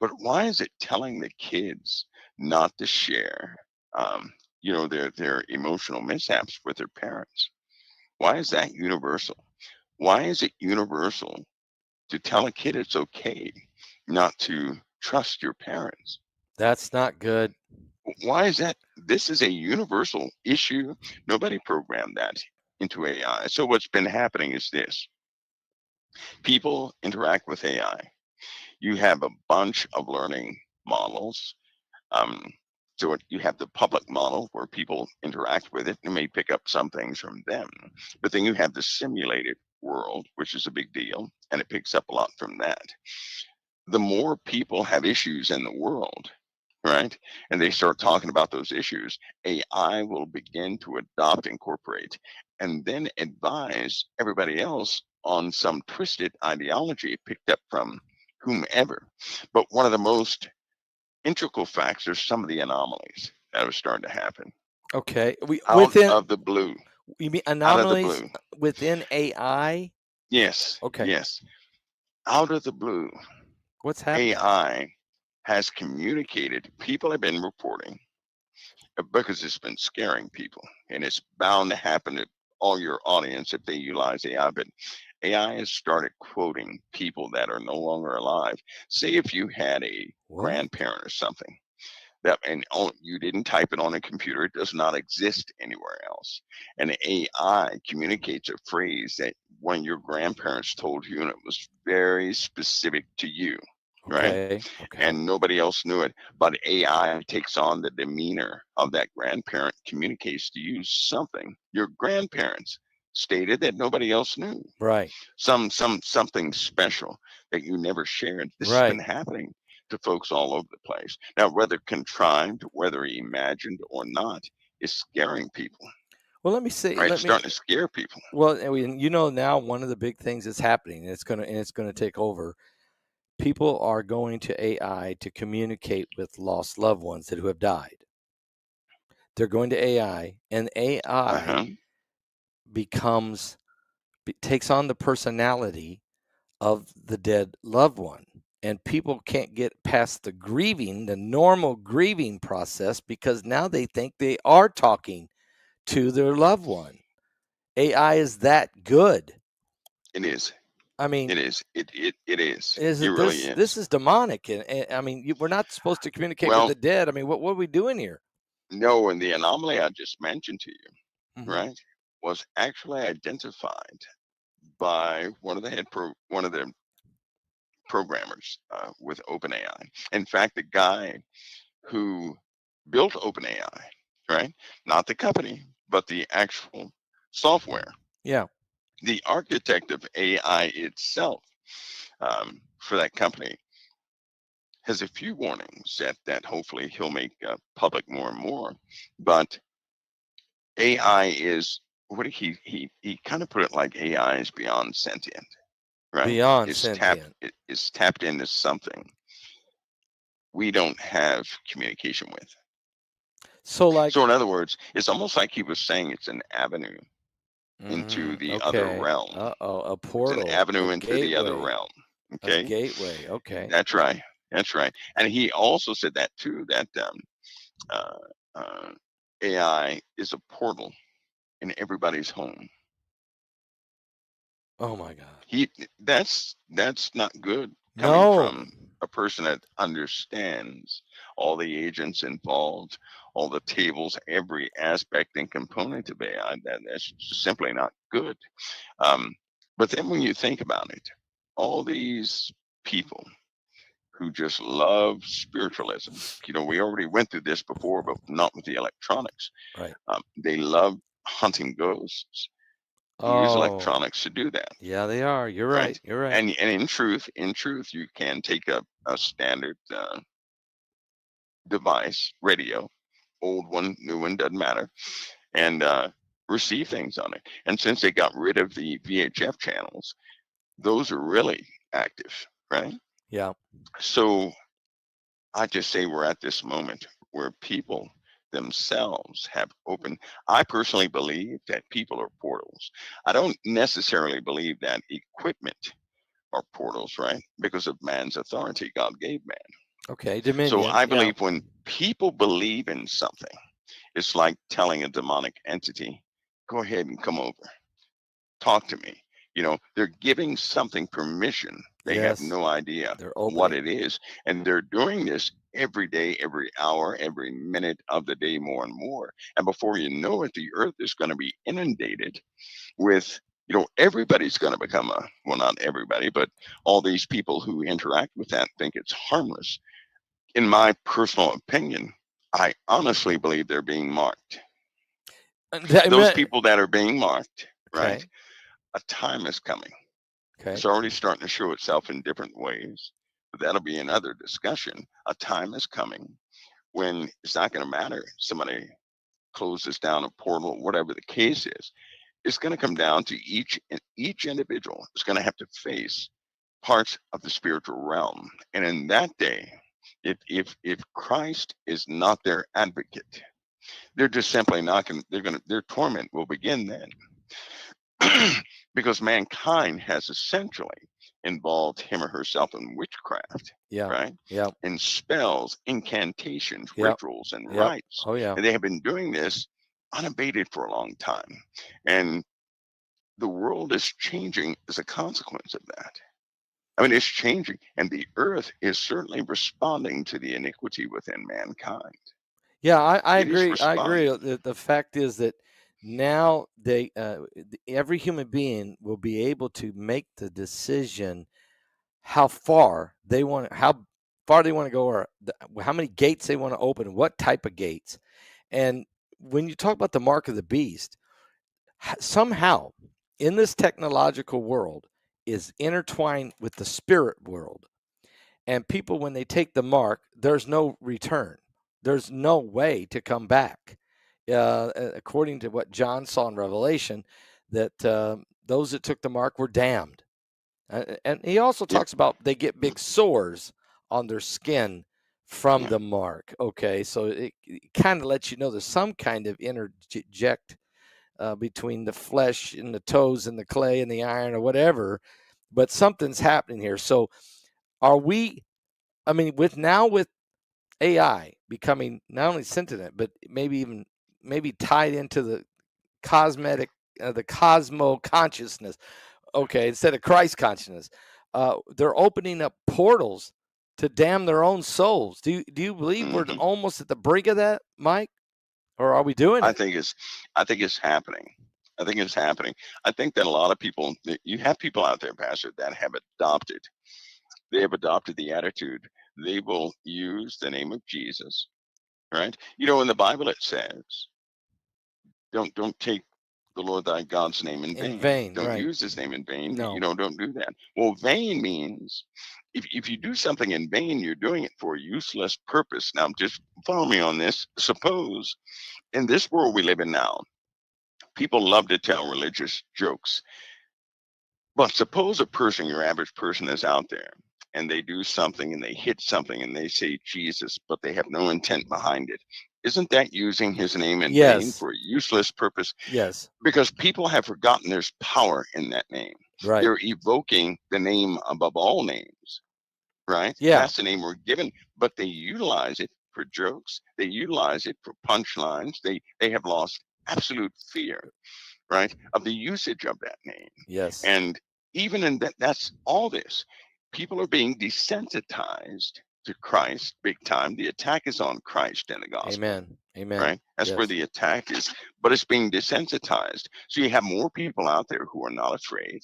But why is it telling the kids not to share, their emotional mishaps with their parents? Why is that universal? Why is it universal to tell a kid it's okay not to trust your parents? That's not good. Why is that? This is a universal issue. Nobody programmed that into AI. So what's been happening is this: people interact with AI. You have a bunch of learning models. Um, you have the public model where people interact with it and may pick up some things from them. But then you have the simulated world, which is a big deal, and it picks up a lot from that. the more people have issues in the world, right? And they start talking about those issues, AI will begin to adopt, incorporate, and then advise everybody else on some twisted ideology picked up from whomever. But one of the most integral facts are some of the anomalies that are starting to happen Okay. out of the blue. You mean Out of the anomalies blue. within AI? Yes, Okay. yes. Out of the blue, What's happening? AI has communicated, people have been reporting because it's been scaring people, and it's bound to happen to all your audience if they utilize AI. But AI has started quoting people that are no longer alive. Say if you had a What? grandparent or something that, and you didn't type it on a computer, it does not exist anywhere else. And AI communicates a phrase that one of your grandparents told you, and it was very specific to you, right? Okay. Okay. And nobody else knew it. But AI takes on the demeanor of that grandparent, communicates to you something your grandparents stated that nobody else knew. Right. Something special that you never shared. This has been Right. happening to folks all over the place. Now, whether contrived, whether imagined or not, is scaring people. Well, let me say. Right? It's starting to scare people. Well, you know, now one of the big things that's happening, and it's gonna take over. People are going to AI to communicate with lost loved ones who have died. They're going to AI, and AI Uh-huh. becomes takes on the personality of the dead loved one. And people can't get past the normal grieving process, because now they think they are talking to their loved one. AI is that good. It is. I mean, It is. It is. is It it really this? This is. is demonic, and I mean, we're not supposed to communicate with Well, the dead. I mean, what are we doing here? no, and the anomaly I just mentioned to you, Hmm. right, was actually identified by one of the programmers with OpenAI. In fact, the guy who built OpenAI, right, not the company, but the actual software, Yeah, the architect of AI itself for that company, has a few warnings that hopefully he'll make public more and more. But AI is what he kind of put it like AI is beyond sentient, right? beyond It's tapped sentient. it is tapped into something we don't have communication with. So, So like, in other words, it's almost like he was saying it's an avenue into the other okay, realm. a It's an portal, a avenue into the other gateway, realm. a Okay, gateway. Okay, that's right. That's right. And he also said that too. That uh, uh, AI is a portal in everybody's home. oh my God, He that's not good coming no. from a person that understands all the agents involved, all the tables, every aspect and component of AI. That's just simply not good. Um, but then when you think about it, all these people who just love spiritualism, we already went through this before, but not with the electronics. Right. They love hunting ghosts. They use Oh, electronics to do that, yeah, they are. You're right. right? You're right. And in truth, you can take a standard device, radio, old one, new one, doesn't matter, and receive things on it. And since they got rid of the VHF channels, those are really active, right? Yeah. So I just say we're at this moment where people themselves have opened. I personally believe that people are portals. I don't necessarily believe that equipment are portals, right? Because of man's authority God gave man. Okay. So Dominion. I Yeah. believe when people believe in something, it's like telling a demonic entity, go ahead and come over, talk to me. They're giving something permission. They have Yes. no idea They're what opening. it is. And they're doing this every day, every hour, every minute of the day, more and more. And before you know it, the earth is going to be inundated with, everybody's going to become well, not everybody, but all these people who interact with that think it's harmless. In my personal opinion, I honestly believe they're being marked. Those people that are being marked, right? Okay. A time is coming. Okay. It's already starting to show itself in different ways. But that'll be another discussion. A time is coming when it's not going to matter. Somebody closes down a portal, whatever the case is. It's going to come down to each individual is going to have to face parts of the spiritual realm. And in that day, if Christ is not their advocate, they're just simply not going. Their torment will begin then, because mankind has essentially involved him or herself in witchcraft, Yeah. right? Yep. In spells, incantations, Yep. rituals, and Yep. rites. Oh yeah. And they have been doing this unabated for a long time. And the world is changing as a consequence of that. I mean, it's changing, and the earth is certainly responding to the iniquity within mankind. Yeah, I It is agree. I agree. responding. The fact is that now every human being will be able to make the decision how far they want to go, or how many gates they want to open, what type of gates. And when you talk about the mark of the beast, somehow in this technological world is intertwined with the spirit world. And people, when they take the mark, there's no return. There's no way to come back. According to what John saw in Revelation, that those that took the mark were damned. And he also Yeah, talks about they get big sores on their skin from yeah, the mark. Okay, so it kind of lets you know there's some kind of interject between the flesh and the toes and the clay and the iron or whatever, but something's happening here. So are we? I mean, with AI becoming not only sentient but maybe tied into the the cosmo consciousness. Okay, instead of Christ consciousness, they're opening up portals to damn their own souls. Do you believe we're hmm almost at the brink of that, Mike, or are we doing I it? think it's, I think it's happening. I think it's happening. I think that a lot of people, you have people out there, Pastor, that have adopted. They have adopted the attitude. They will use the name of Jesus, right? You know, in the Bible it says, don't take the Lord thy God's name in In vain. vain, Don't right? use his name in vain. You No. know, don't do that. Well, vain means if you do something in vain, you're doing it for a useless purpose. Now, just follow me on this. Suppose in this world we live in now, people love to tell religious jokes. But suppose a person, your average person, is out there and they do something and they hit something and they say Jesus, but they have no intent behind it. Isn't that using his name in vain Yes. for a useless purpose? Yes. Because people have forgotten there's power in that name. Right. They're evoking the name above all names, right? Yeah. That's the name we're given, but they utilize it for jokes. They utilize it for punchlines. They have lost absolute fear, right, of the usage of that name. Yes. And even in that, that's all this. People are being desensitized to Christ big time. The attack is on Christ and the gospel, Amen. Amen. right? That's where Yes. the attack is, but it's being desensitized. So you have more people out there who are not afraid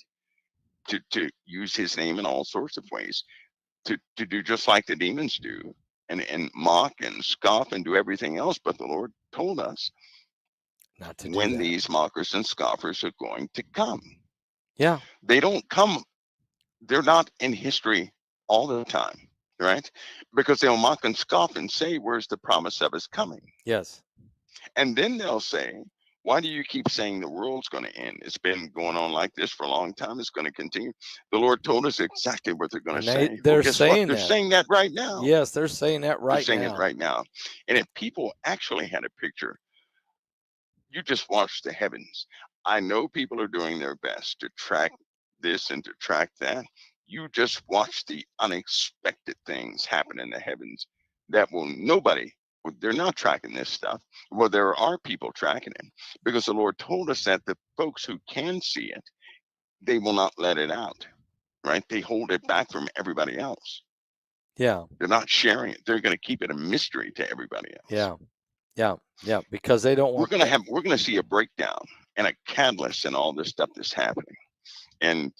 to use his name in all sorts of ways, to do just like the demons do, and mock and scoff and do everything else. But the Lord told us Not to do when that. these mockers and scoffers are going to come. Yeah. They don't come, they're not in history all the time, right? Because they'll mock and scoff and say, where's the promise of his coming? Yes. And then they'll say, why do you keep saying the world's going to end? It's been going on like this for a long time. It's going to continue. The Lord told us exactly what they're going to And say. Well, they're guess what? saying They're that. saying that right now. Yes, they're saying that They're right saying it now. right now. And if people actually had a picture, you just watch the heavens. I know people are doing their best to track this and to track that. You just watch the unexpected things happen in the heavens that will nobody, they're not tracking this stuff. Well, there are people tracking it because the Lord told us that the folks who can see it, they will not let it out, right? They hold it back from everybody else. Yeah. They're not sharing it. They're going to keep it a mystery to everybody else. Yeah. Yeah. Yeah. Because they don't We're want going to that. have, we're going to see a breakdown and a catalyst in all this stuff that's happening. And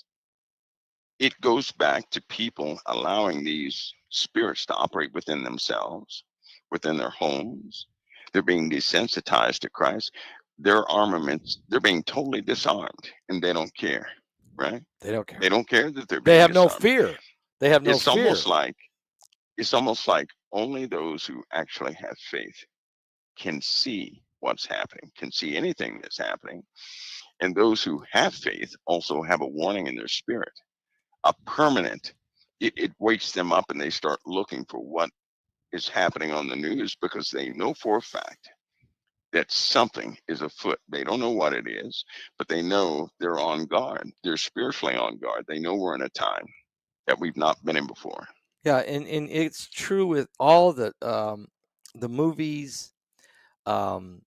it goes back to people allowing these spirits to operate within themselves, within their homes. They're being desensitized to Christ. Their armaments, they're being totally disarmed and they don't care, right? They don't They care. don't care that they're They being have no disarmed. fear. They have no It's almost fear. like it's almost like only those who actually have faith can see what's happening, can see anything that's happening. And those who have faith also have a warning in their spirit, a permanent. It wakes them up and they start looking for what is happening on the news because they know for a fact that something is afoot. They don't know what it is, but they know they're on guard. They're spiritually on guard. They know we're in a time that we've not been in before. Yeah, and it's true with all the movies, um,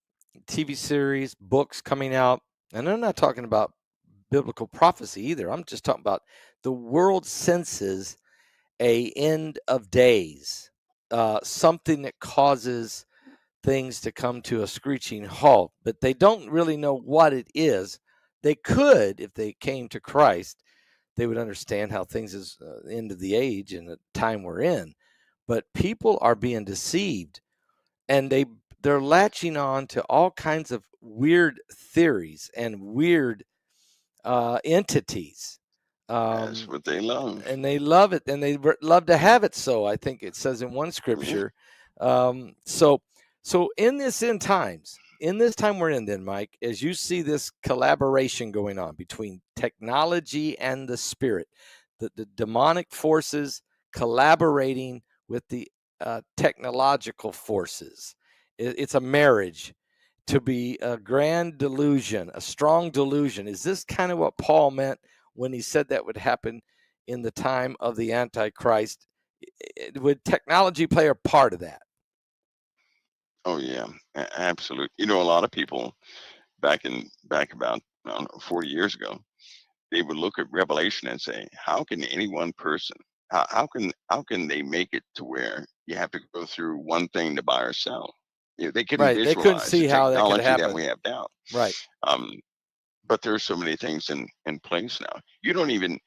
TV series, books coming out, and I'm not talking about biblical prophecy either. I'm just talking about the world senses a end of days, something that causes things to come to a screeching halt, but they don't really know what it is. They could, if they came to Christ, they would understand how things is the end of the age and the time we're in. But people are being deceived, and they're latching on to all kinds of weird theories and weird entities. That's what they love. And they love it, and they love to have it so. I think it says in one Yeah. scripture. So in this end times, in this time we're in, then Mike, as you see this collaboration going on between technology and the spirit, the demonic forces collaborating with the technological forces, it's a marriage to be a grand delusion, a strong delusion. Is this kind of what Paul meant when he said that would happen in the time of the Antichrist? Would technology play a part of that? Oh yeah, absolutely. You know, a lot of people back about I don't know, 40 years ago, they would look at Revelation and say, how can any one person, how can they make it to where you have to go through one thing to buy or sell? You know, they couldn't Right. They couldn't visualize the see how that could technology that we happen. have now. Right. Um, but there's so many things in place now. You don't even,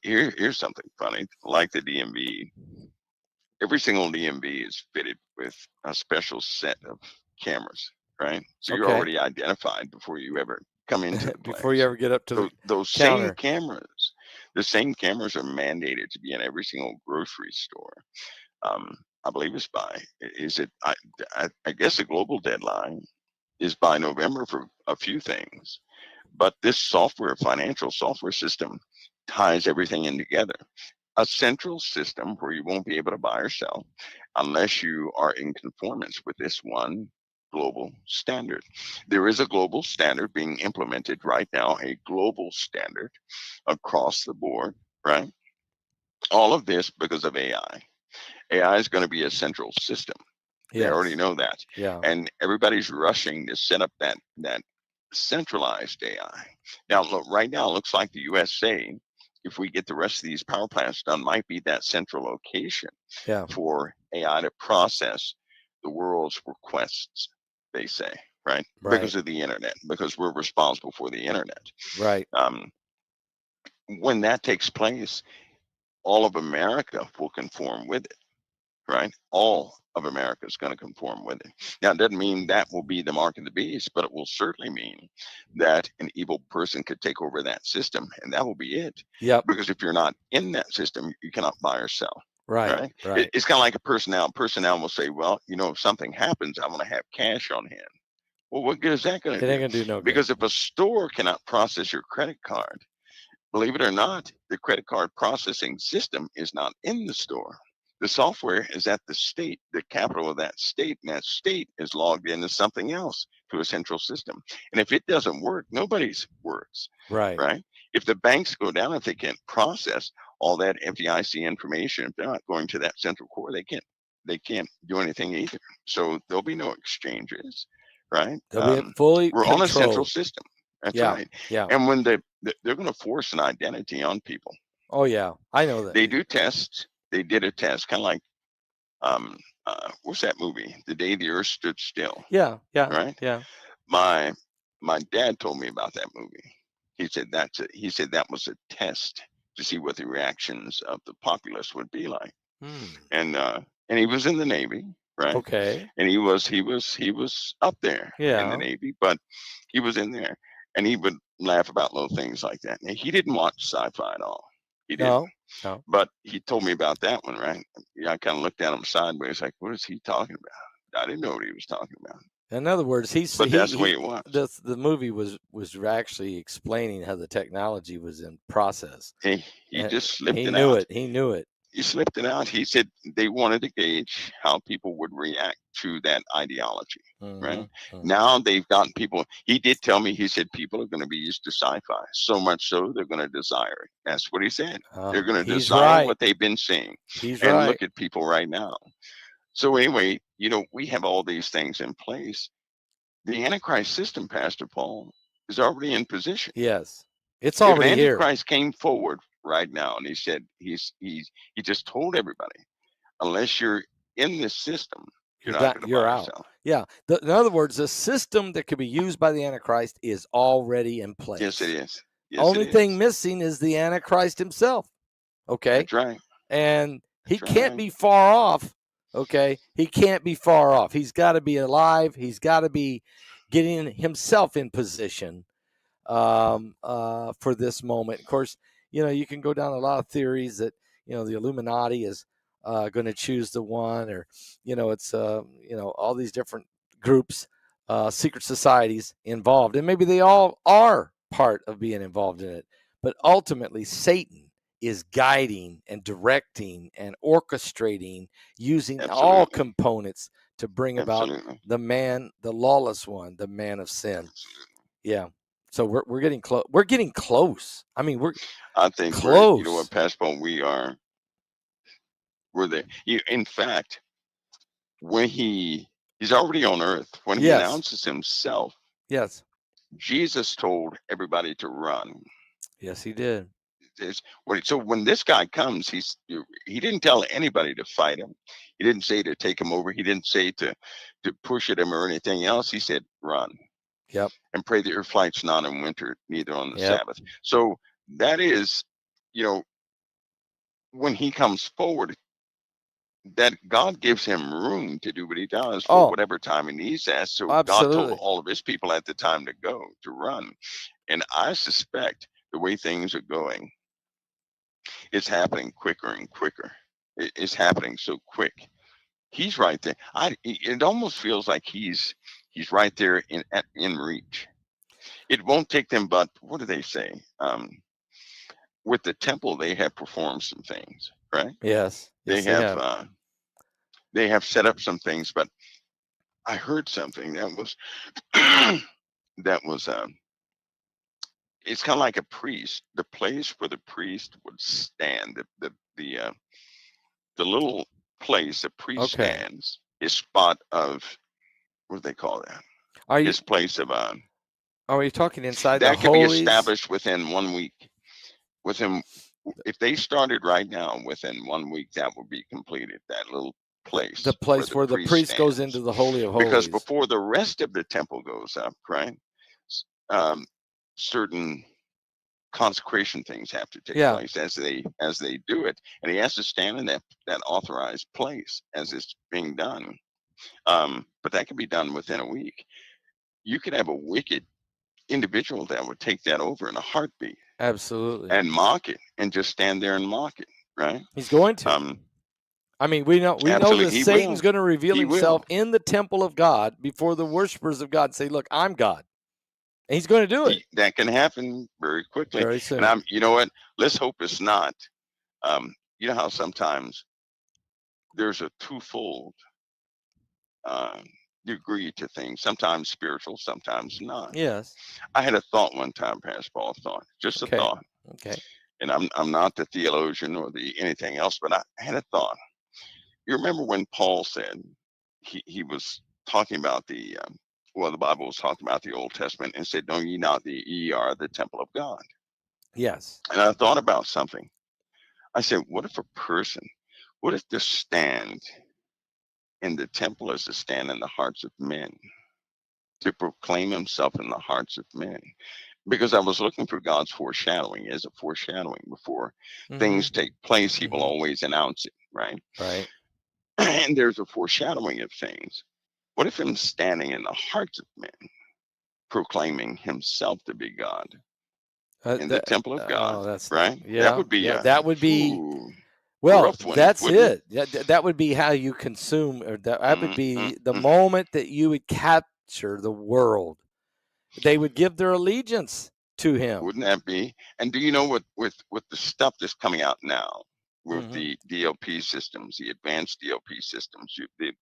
here's something funny, like the DMV. Every single DMV is fitted with a special set of cameras, right? So you're Okay. already identified before you ever come into the Before you place. ever get up to the Those same counter. cameras, the same cameras are mandated to be in every single grocery store. I believe it's by, is it, I guess the global deadline is by November for a few things. But this software, financial software system, ties everything in together. A central system where you won't be able to buy or sell unless you are in conformance with this one global standard. There is a global standard being implemented right now, a global standard across the board, right? All of this because of AI. AI is going to be a central system. They already Yes. know that. Yeah. And everybody's rushing to set up that centralized AI. Now, look, right now, it looks like the USA, if we get the rest of these power plants done, might be that central location Yeah. for AI to process the world's requests, they say, right? Right. Because of the internet, because we're responsible for the internet. Right. Um, when that takes place, all of America will conform with it, right? All of America is going to conform with it. Now, it doesn't mean that will be the mark of the beast, but it will certainly mean that an evil person could take over that system, and that will be it. Yep. Because if you're not in that system, you cannot buy or sell. Right. Right? Right. It's kind of like a personnel. Personnel will say, "Well, if something happens, I want to have cash on hand." Well, what good is that going It to ain't do? gonna do no good. Because if a store cannot process your credit card, believe it or not, the credit card processing system is not in the store. The software is at the state, the capital of that state, and that state is logged into something else, to a central system. And if it doesn't work, nobody's works, Right. right? If the banks go down, if they can't process all that FDIC information, if they're not going to that central core, they can't do anything either. So there'll be no exchanges, right? They'll be fully We're on a central controlled. system. That's Yeah. right. Yeah. And when they're going to force an identity on people, Oh yeah. I know that. they do tests. They did a test, kind of like um, what's that movie? The Day the Earth Stood Still, Yeah. Yeah. right? Yeah. My my dad told me about that movie. He said that was a test to see what the reactions of the populace would be like. Hmm. And he was in the Navy, right? Okay. And he was up there in the Yeah. Navy, but he was in there, and he would laugh about little things like that. And he didn't watch sci-fi at all. He didn't. No. But he told me about that one, right? Yeah, I kind of looked at him sideways, like, what is he talking about? I didn't know what he was talking about. In other words, But that's the way it was. the movie was actually explaining how the technology was in process. He just slipped He it knew out. it. He knew it. He slipped it out. He said they wanted to gauge how people would react to that ideology. Right now, they've gotten people. He did tell me. He said people are going to be used to sci-fi so much so they're going to desire it. That's what he said. They're going to He's desire right. what they've been seeing. He's And right. look at people right now. So anyway, we have all these things in place. The Antichrist system, Pastor Paul, is already in position. Yes, it's If an already here. Antichrist came forward right now and he said he just told everybody, unless you're in this system, you're not going to buy or out. sell. Yeah. In other words, the system that could be used by the Antichrist is already in place. Yes, it is. Yes, Only it thing is. missing is the Antichrist himself. Okay. That's right. And he That's can't right. be far off. Okay. He can't be far off. He's got to be alive. He's got to be getting himself in position for this moment. Of course, you can go down a lot of theories that, the Illuminati is going to choose the one, or, it's, all these different groups, secret societies involved. And maybe they all are part of being involved in it. But ultimately, Satan is guiding and directing and orchestrating, using all components to bring about the lawless one, the man of sin. Yeah. So we're getting close. We're getting close. I mean, I think close. you know what, Pastor Paul, we're there. In fact, when he's already on earth, when he announces himself, yes, Jesus told everybody to run. Yes, he did. So when this guy comes, he didn't tell anybody to fight him. He didn't say to take him over. He didn't say to push at him or anything else. He said, run. Yep. And pray that your flight's not in winter, neither on the Sabbath. So that is, when he comes forward, that God gives him room to do what he does for whatever time he needs that. So absolutely. God told all of his people at the time to run. And I suspect the way things are going, it's happening quicker and quicker. It's happening so quick. He's right there. It almost feels like he's right there in reach. It won't take them, but what do they say? With the temple, they have performed some things, right? Yes. They have set up some things, but I heard something that was it's kind of like a priest. The place where the priest would stand, the little place the priest stands, his spot of, what do they call that? His place of Are we talking inside that the could be holies? established within 1 week. If they started right now, within 1 week, that would be completed. That little place, the place where the priest goes into the Holy of Holies. Because before the rest of the temple goes up, right? Certain consecration things have to take place as they do it, and he has to stand in that authorized place as it's being done. But that can be done within a week. You could have a wicked individual that would take that over in a heartbeat. Absolutely. And mock it, and just stand there and mock it, right? He's going to. I mean, we know that Satan's going to reveal himself in the temple of God before the worshipers of God. Say, look, I'm God. And he's going to do it. That can happen very quickly. Very soon. And you know what? Let's hope it's not. You know how sometimes there's a twofold degree to things, sometimes spiritual, sometimes not. Yes. I had a thought one time, Pastor Paul, just a thought. Okay. And I'm not the theologian or anything else, but I had a thought. You remember when Paul said he was talking about the Bible was talking about the Old Testament and said, "Know ye not that ye are the temple of God?" Yes. And I thought about something. I said, what if the stand in the temple is to stand in the hearts of men, to proclaim himself in the hearts of men? Because I was looking for God's foreshadowing. As a foreshadowing before things take place, he will always announce it, right? Right. And there's a foreshadowing of things. What if him standing in the hearts of men, proclaiming himself to be God? in the temple of God, Oh, that's right? yeah, That would be yeah. That would be a well. rough one, That's wouldn't it? it. That would be how you consume, or that would Mm, be mm, the mm. moment that you would capture the world. They would give their allegiance to him. Wouldn't that be? And do you know what with the stuff that's coming out now with Mm-hmm. the DLP systems, the advanced DLP systems,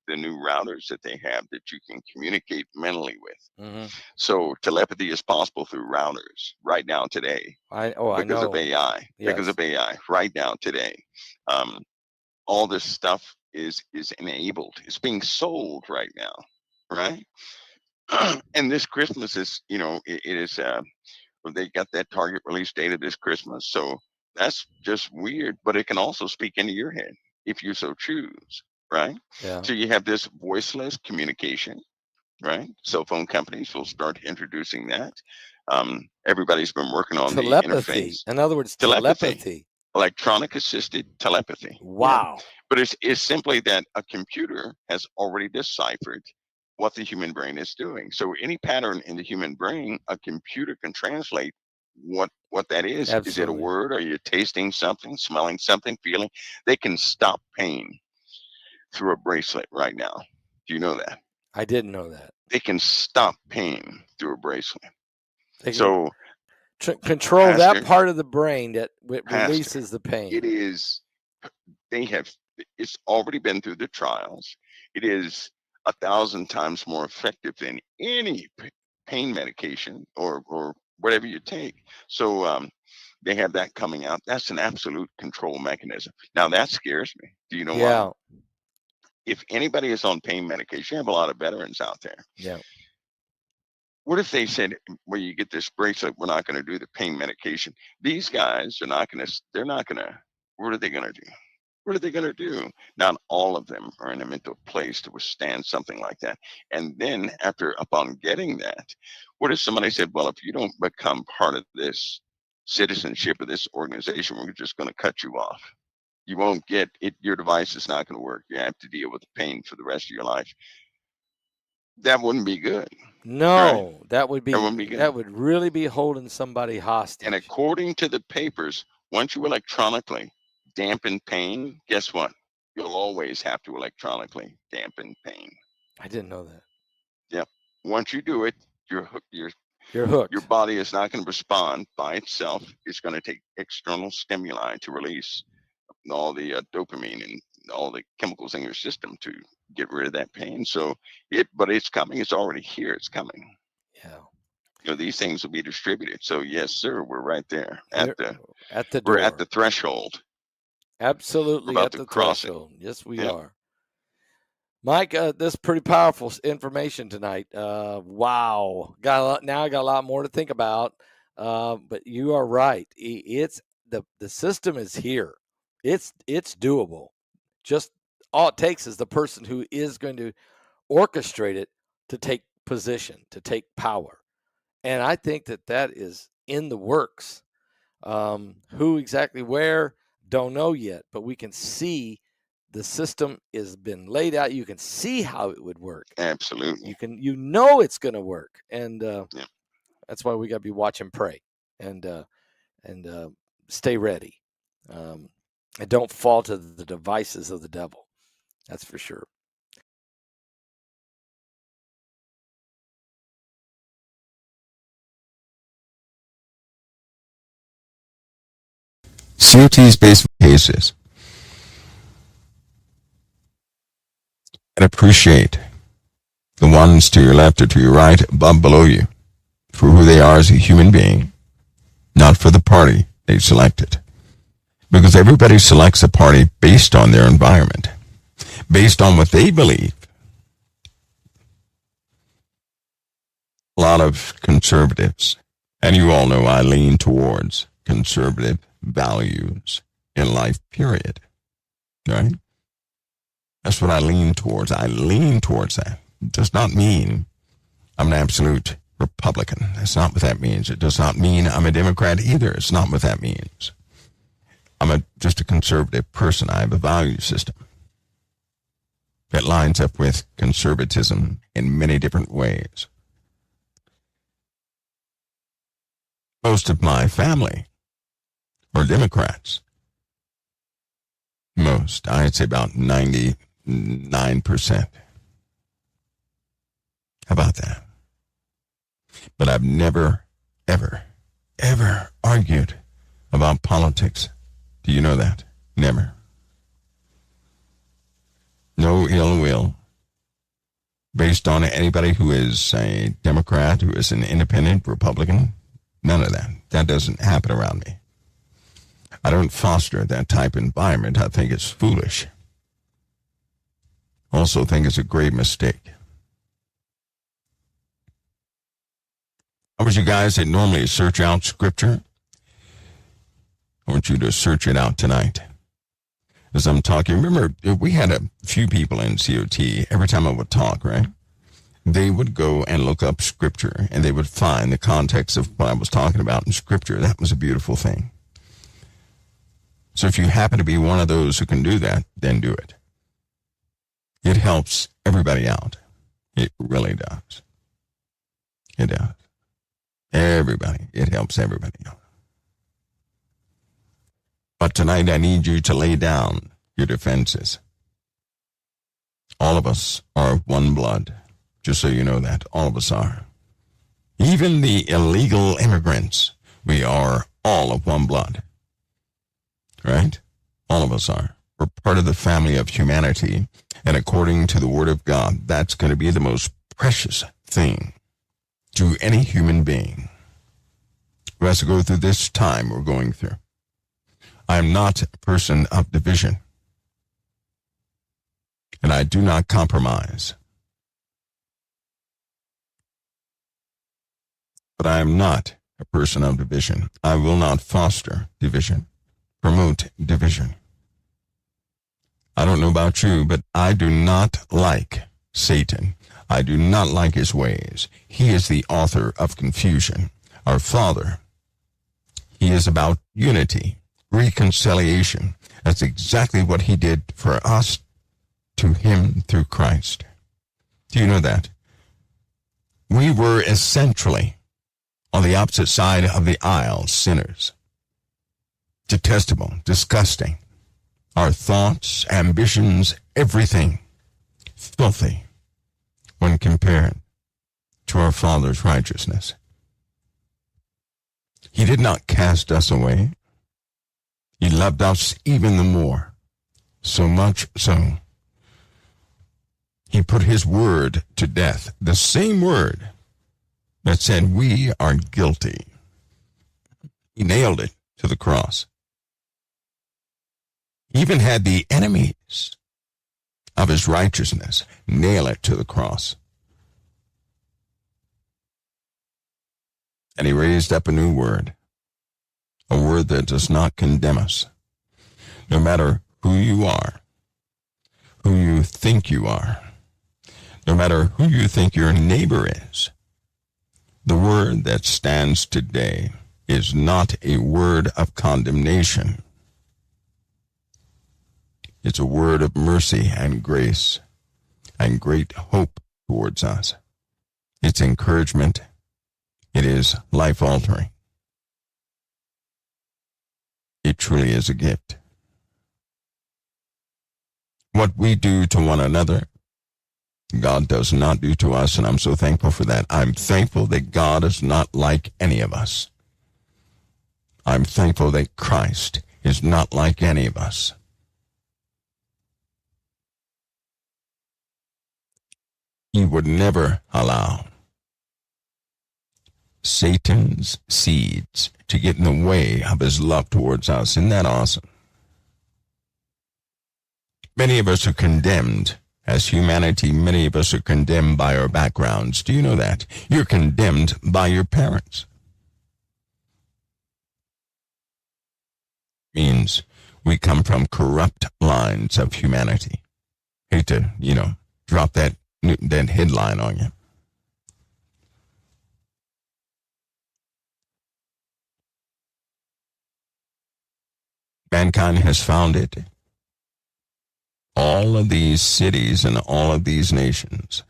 the new routers that they have that you can communicate mentally with. Mm-hmm. So telepathy is possible through routers right now today I because of know. AI. Because Yes. of AI right now today. Um, all this stuff is enabled. It's being sold right now, right? And this Christmas is, it is. They got that target release date of this Christmas, so that's just weird. But it can also speak into your head if you so choose, right? Yeah. So you have this voiceless communication, right? Cell phone companies will start introducing that. Everybody's been working on the Telepathy. interface. In other words, Telepathy, telepathy. electronic assisted telepathy. Yeah. Wow. But it's simply that a computer has already deciphered what the human brain is doing. So any pattern in the human brain, a computer can translate what that is. Is it a Absolutely. word? Are you tasting something, smelling something, feeling? They can stop pain through a bracelet right now. Do you know that? I didn't know that. They can stop pain through a bracelet. They can So, control that Pastor, part of the brain that Pastor, releases the it pain. is they have it's already been through the trials. It is 1,000 times more effective than any pain medication or whatever you take. So they have that coming out. That's an absolute control mechanism. Now that scares me. Do you know why? Yeah. If anybody is on pain medication, you have a lot of veterans out there. Yeah. What if they said, well, you get this bracelet, we're not going to do the pain medication? These guys are not going to, they're not going to, what are they going to do? What are they going to do? Not all of them are in a mental place to withstand something like that. And then upon getting that, what if somebody said, well, if you don't become part of this citizenship of this organization, we're just going to cut you off. You won't get it. Your device is not going to work. You have to deal with the pain for the rest of your life. That wouldn't be good, right? No, that would That wouldn't be good. really be holding somebody And hostage. according to the papers, once you electronically dampen pain, guess what? You'll always have to electronically dampen pain. I didn't know that. Yep. Once you do it, your You're your hooked. body is not going to respond by itself. It's going to take external stimuli to release all the dopamine and all the chemicals in your system to get rid of that pain. So but it's coming. It's already here. It's coming. Yeah. These things will be distributed. So yes, sir, we're right there You're at the we're at the door. threshold. We're Absolutely about at to the cross it. threshold. Yes, we Yep. are. Mike, this is pretty powerful information tonight. Wow, now I got a lot more to think about. But you are right. It's the system is here. It's doable. Just all it takes is the person who is going to orchestrate it to take position, to take power. And I think that is in the works. Who exactly where, don't know yet, but we can see the system has been laid out. You can see how it would work. Absolutely. It's going to work, and Yep. that's why we got to be watch and pray, and stay ready, and don't fall to the devices of the devil. That's for sure. COT's based cases and appreciate the ones to your left or to your right, above, below you, for who they are as a human being, not for the party they selected. Because everybody selects a party based on their environment, based on what they believe. A lot of conservatives, and you all know I lean towards conservative values in life, period. Right? That's what I lean towards. I lean towards that. It does not mean I'm an absolute Republican. That's not what that means. It does not mean I'm a Democrat either. It's not what that means. I'm just a conservative person. I have a value system that lines up with conservatism in many different ways. Most of my family are Democrats. Most, I'd say about 99%. How about that? But I've never, ever argued about politics. Do you know that? Never. No ill will based on anybody who is a Democrat, who is an independent Republican. None of that. That doesn't happen around me. I don't foster that type of environment. I think it's foolish. Also think it's a great mistake. I want you guys that normally search out Scripture, I want you to search it out tonight. As I'm talking, remember, we had a few people in COT, every time I would talk, right? They would go and look up Scripture, and they would find the context of what I was talking about in Scripture. That was a beautiful thing. So if you happen to be one of those who can do that, then do it. It helps everybody out. It really does. It does. Everybody. It helps everybody out. But tonight I need you to lay down your defenses. All of us are one blood. Just so you know that. All of us are. Even the illegal immigrants, we are all of one blood. Right? All of us are. We're part of the family of humanity. And according to the Word of God, that's going to be the most precious thing to any human being who has to go through this time we're going through. I am not a person of division. And I do not compromise. But I am not a person of division. I will not foster division, promote division. I don't know about you, but I do not like Satan. I do not like his ways. He is the author of confusion. Our Father, he is about unity, reconciliation. That's exactly what he did for us, to him through Christ. Do you know that? We were essentially on the opposite side of the aisle, sinners. Detestable, disgusting. Our thoughts, ambitions, everything filthy when compared to our Father's righteousness. He did not cast us away. He loved us even the more, so much so he put his word to death, the same word that said we are guilty. He nailed it to the cross. He even had the enemies of his righteousness nail it to the cross. And he raised up a new word, a word that does not condemn us. No matter who you are, who you think you are, no matter who you think your neighbor is, the word that stands today is not a word of condemnation. It's a word of mercy and grace and great hope towards us. It's encouragement. It is life-altering. It truly is a gift. What we do to one another, God does not do to us, and I'm so thankful for that. I'm thankful that God is not like any of us. I'm thankful that Christ is not like any of us. He would never allow Satan's seeds to get in the way of his love towards us. Isn't that awesome? Many of us are condemned as humanity. Many of us are condemned by our backgrounds. Do you know that? You're condemned by your parents. Means we come from corrupt lines of humanity. Hate to, drop that headline on you. Mankind has founded all of these cities and all of these nations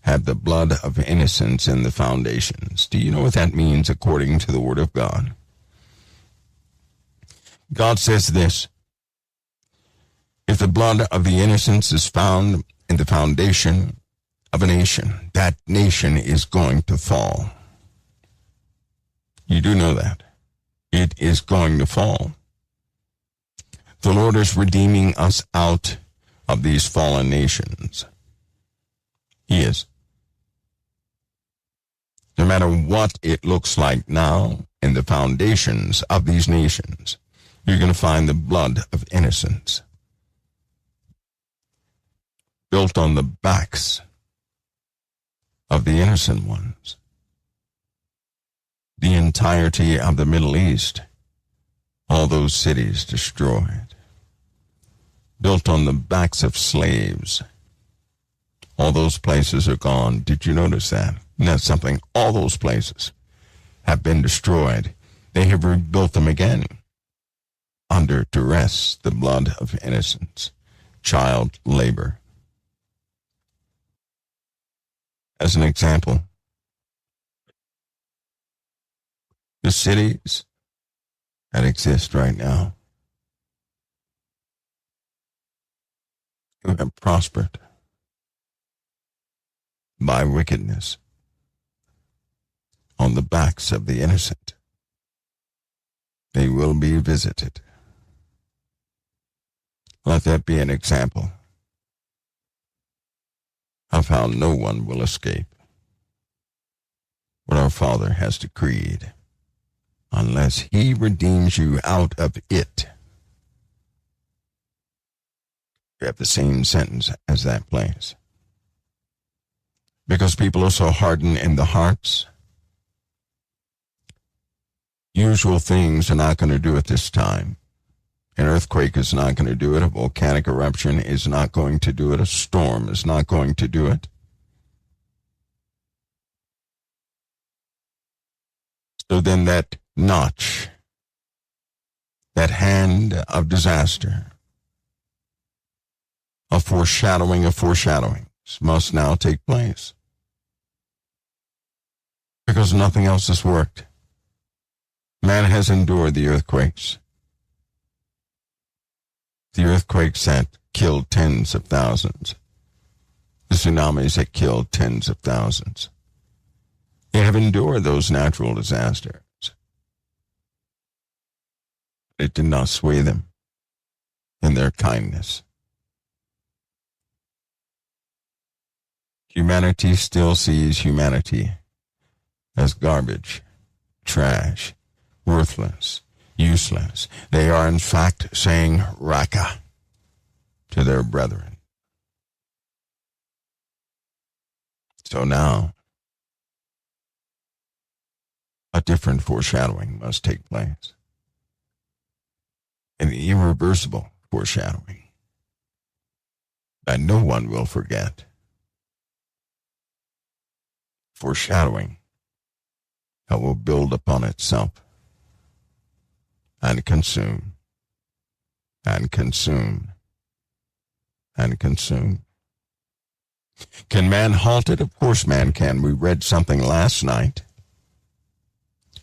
have the blood of innocence in the foundations. Do you know what that means according to the Word of God? God says this: if the blood of the innocents is found in the foundation of a nation, that nation is going to fall. You do know that. It is going to fall. The Lord is redeeming us out of these fallen nations. He is. No matter what it looks like now in the foundations of these nations, you're going to find the blood of innocence built on the backs of the innocent ones. The entirety of the Middle East, all those cities destroyed, built on the backs of slaves. All those places are gone. Did you notice that? And that's something. All those places have been destroyed. They have rebuilt them again under duress, the blood of innocence, child labor. As an example, the cities that exist right now who have prospered by wickedness on the backs of the innocent, they will be visited. Let that be an example of how no one will escape what our Father has decreed unless He redeems you out of it. You have the same sentence as that place. Because people are so hardened in the hearts, usual things are not going to do it this time. An earthquake is not going to do it. A volcanic eruption is not going to do it. A storm is not going to do it. So then that notch, that hand of disaster, a foreshadowing of foreshadowings must now take place. Because nothing else has worked. Man has endured the earthquakes. The earthquakes that killed tens of thousands. The tsunamis that killed tens of thousands. They have endured those natural disasters. It did not sway them in their kindness. Humanity still sees humanity as garbage, trash, worthless, useless. They are in fact saying Raka to their brethren. So now, a different foreshadowing must take place. An irreversible foreshadowing that no one will forget. Foreshadowing that will build upon itself and consume and consume and consume. Can man halt it? Of course man can. We read something last night,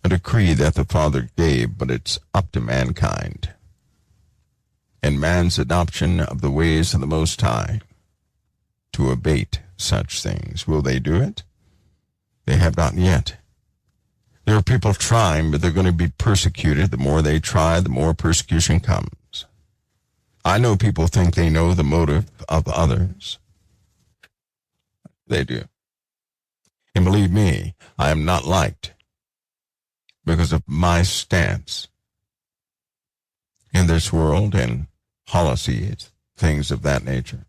a decree that the Father gave, but it's up to mankind and man's adoption of the ways of the Most High to abate such things. Will they do it? They have not yet. There are people trying, but they're going to be persecuted. The more they try, the more persecution comes. I know people think they know the motive of others. They do. And believe me, I am not liked because of my stance in this world and policies, things of that nature.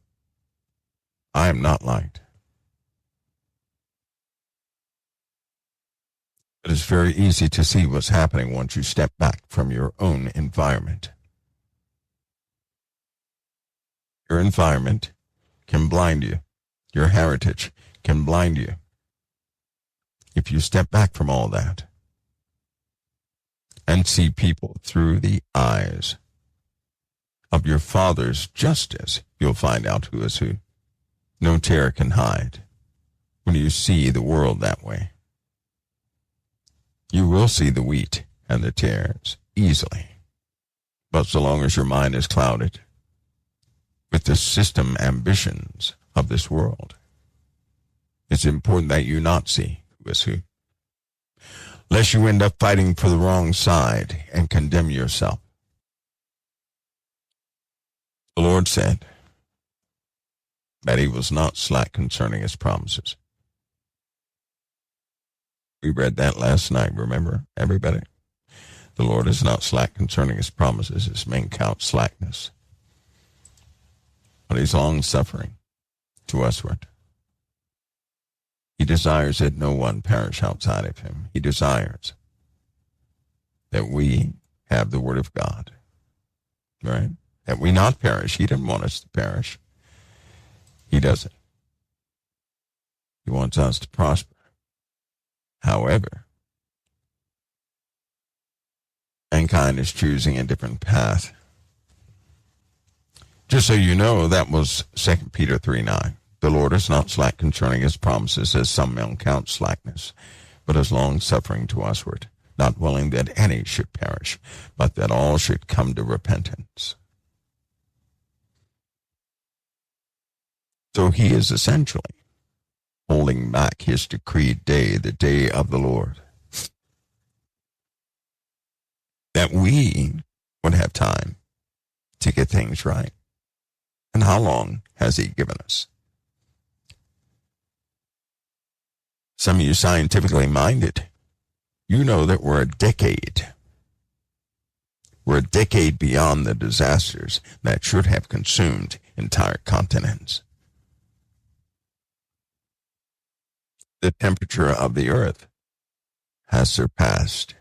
I am not liked. It is very easy to see what's happening once you step back from your own environment. Your environment can blind you. Your heritage can blind you. If you step back from all that and see people through the eyes of your Father's justice, you'll find out who is who. No terror can hide when you see the world that way. You will see the wheat and the tares easily. But so long as your mind is clouded with the system ambitions of this world, it's important that you not see who is who, lest you end up fighting for the wrong side and condemn yourself. The Lord said that he was not slack concerning his promises. We read that last night, remember, everybody? The Lord is not slack concerning his promises, as men count slackness. But he's long-suffering to usward. He desires that no one perish outside of him. He desires that we have the word of God, right? That we not perish. He didn't want us to perish. He doesn't. He wants us to prosper. However, mankind is choosing a different path. Just so you know, that was 2 Peter 3:9. The Lord is not slack concerning his promises, as some men count slackness, but is long-suffering to usward, not willing that any should perish, but that all should come to repentance. So he is essentially holding back his decreed day, the day of the Lord, that we would have time to get things right. And how long has he given us? Some of you scientifically minded, you know that we're a decade. We're a decade beyond the disasters that should have consumed entire continents. The temperature of the earth has surpassed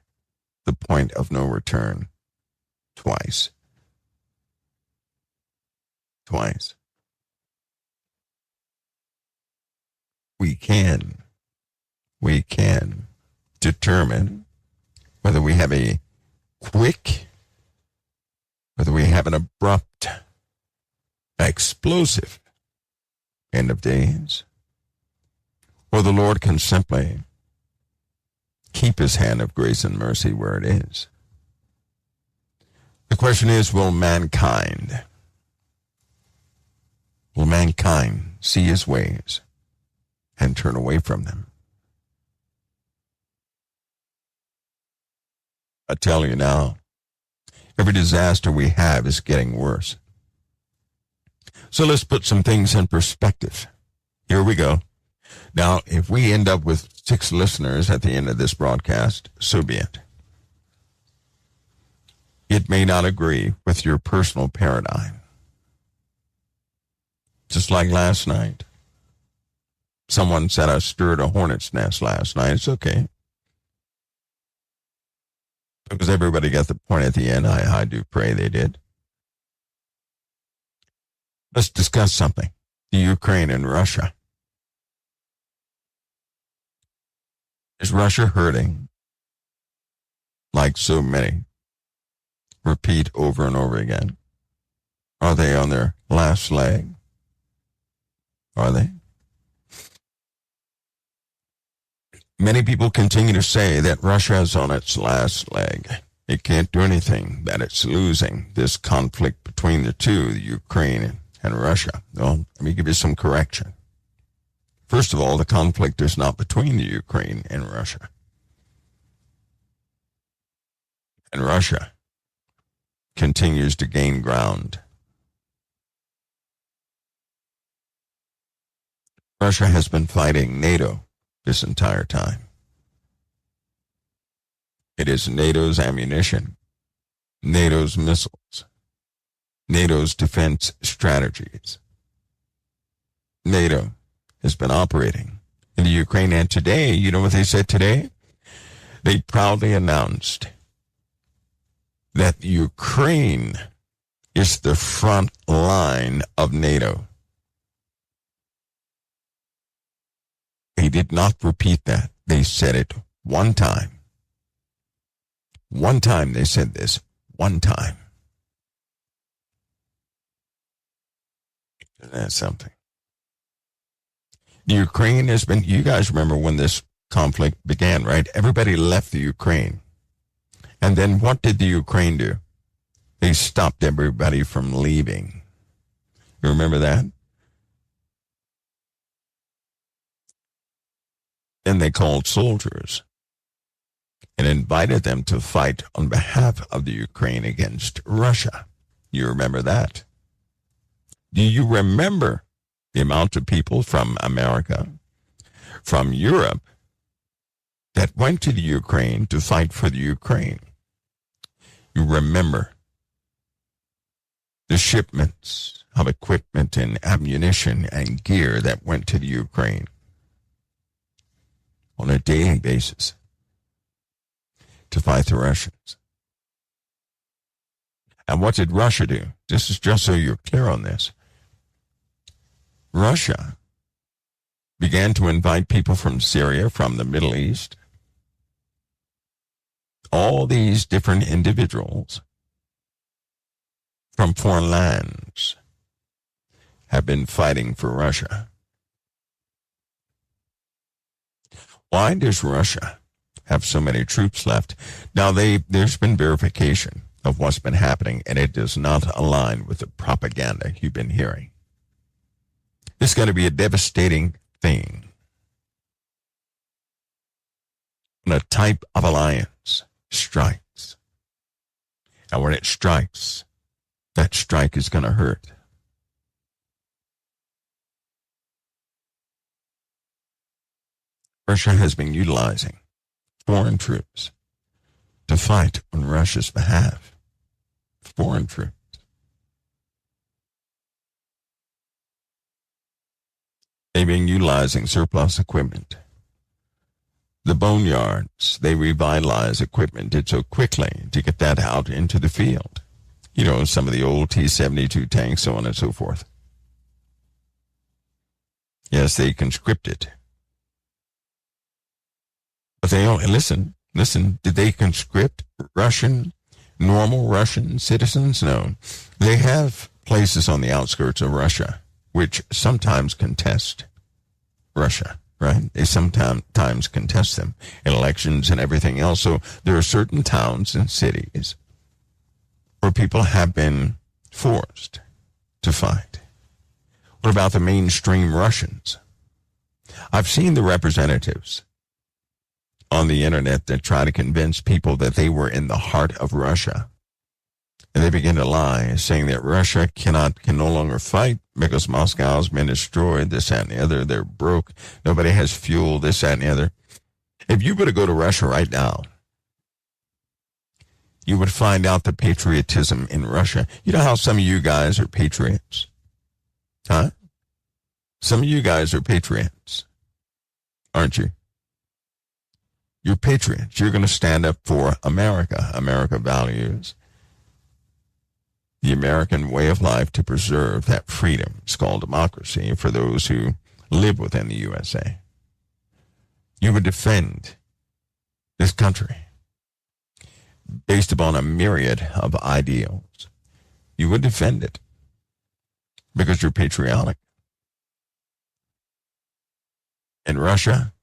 the point of no return twice. Twice. We can determine whether we have a quick, whether we have an abrupt, explosive end of days, or the Lord can simply keep his hand of grace and mercy where it is. The question is, will mankind see his ways and turn away from them? I tell you now, every disaster we have is getting worse. So let's put some things in perspective. Here we go. Now, if we end up with 6 listeners at the end of this broadcast, so be it. It may not agree with your personal paradigm. Just like last night. Someone said I stirred a hornet's nest last night. It's okay. Because everybody got the point at the end. I do pray they did. Let's discuss something. The Ukraine and Russia. Is Russia hurting like so many repeat over and over again? Are they on their last leg? Are they? Many people continue to say that Russia is on its last leg. It can't do anything, that it's losing this conflict between the two, the Ukraine and Russia. Well, let me give you some correction. First of all, the conflict is not between the Ukraine and Russia. And Russia continues to gain ground. Russia has been fighting NATO this entire time. It is NATO's ammunition, NATO's missiles, NATO's defense strategies. NATO has been operating in the Ukraine, and today, you know what they said today? They proudly announced that Ukraine is the front line of NATO. They did not repeat that. They said it one time. One time they said this. One time. Isn't that something? Ukraine has been, you guys remember when this conflict began, right? Everybody left the Ukraine. And then what did the Ukraine do? They stopped everybody from leaving. You remember that? And they called soldiers and invited them to fight on behalf of the Ukraine against Russia. You remember that? Do you remember the amount of people from America, from Europe, that went to the Ukraine to fight for the Ukraine? You remember the shipments of equipment and ammunition and gear that went to the Ukraine on a daily basis to fight the Russians. And what did Russia do? This is just so you're clear on this. Russia began to invite people from Syria, from the Middle East, all these different individuals from foreign lands have been fighting for Russia. Why does Russia have so many troops left? Now, there's been verification of what's been happening, and it does not align with the propaganda you've been hearing. It's going to be a devastating thing. When a type of alliance strikes, and when it strikes, that strike is going to hurt. Russia has been utilizing foreign troops to fight on Russia's behalf. Foreign troops. They've been utilizing surplus equipment. The boneyards, they revitalize equipment, did so quickly to get that out into the field. You know, some of the old T-72 tanks, so on and so forth. Yes, they conscripted. But they only, listen, did they conscript normal Russian citizens? No. They have places on the outskirts of Russia which sometimes contest Russia, right? They sometimes contest them in elections and everything else. So there are certain towns and cities where people have been forced to fight. What about the mainstream Russians? I've seen the representatives on the internet that try to convince people that they were in the heart of Russia. And they begin to lie, saying that Russia can no longer fight because Moscow's been destroyed, this, that, and the other. They're broke. Nobody has fuel, this, that, and the other. If you were to go to Russia right now, you would find out the patriotism in Russia. You know how some of you guys are patriots? Huh? Some of you guys are patriots, aren't you? You're patriots. You're going to stand up for America, America values, the American way of life to preserve that freedom. It's called democracy for those who live within the USA. You would defend this country based upon a myriad of ideals. You would defend it because you're patriotic. In Russia,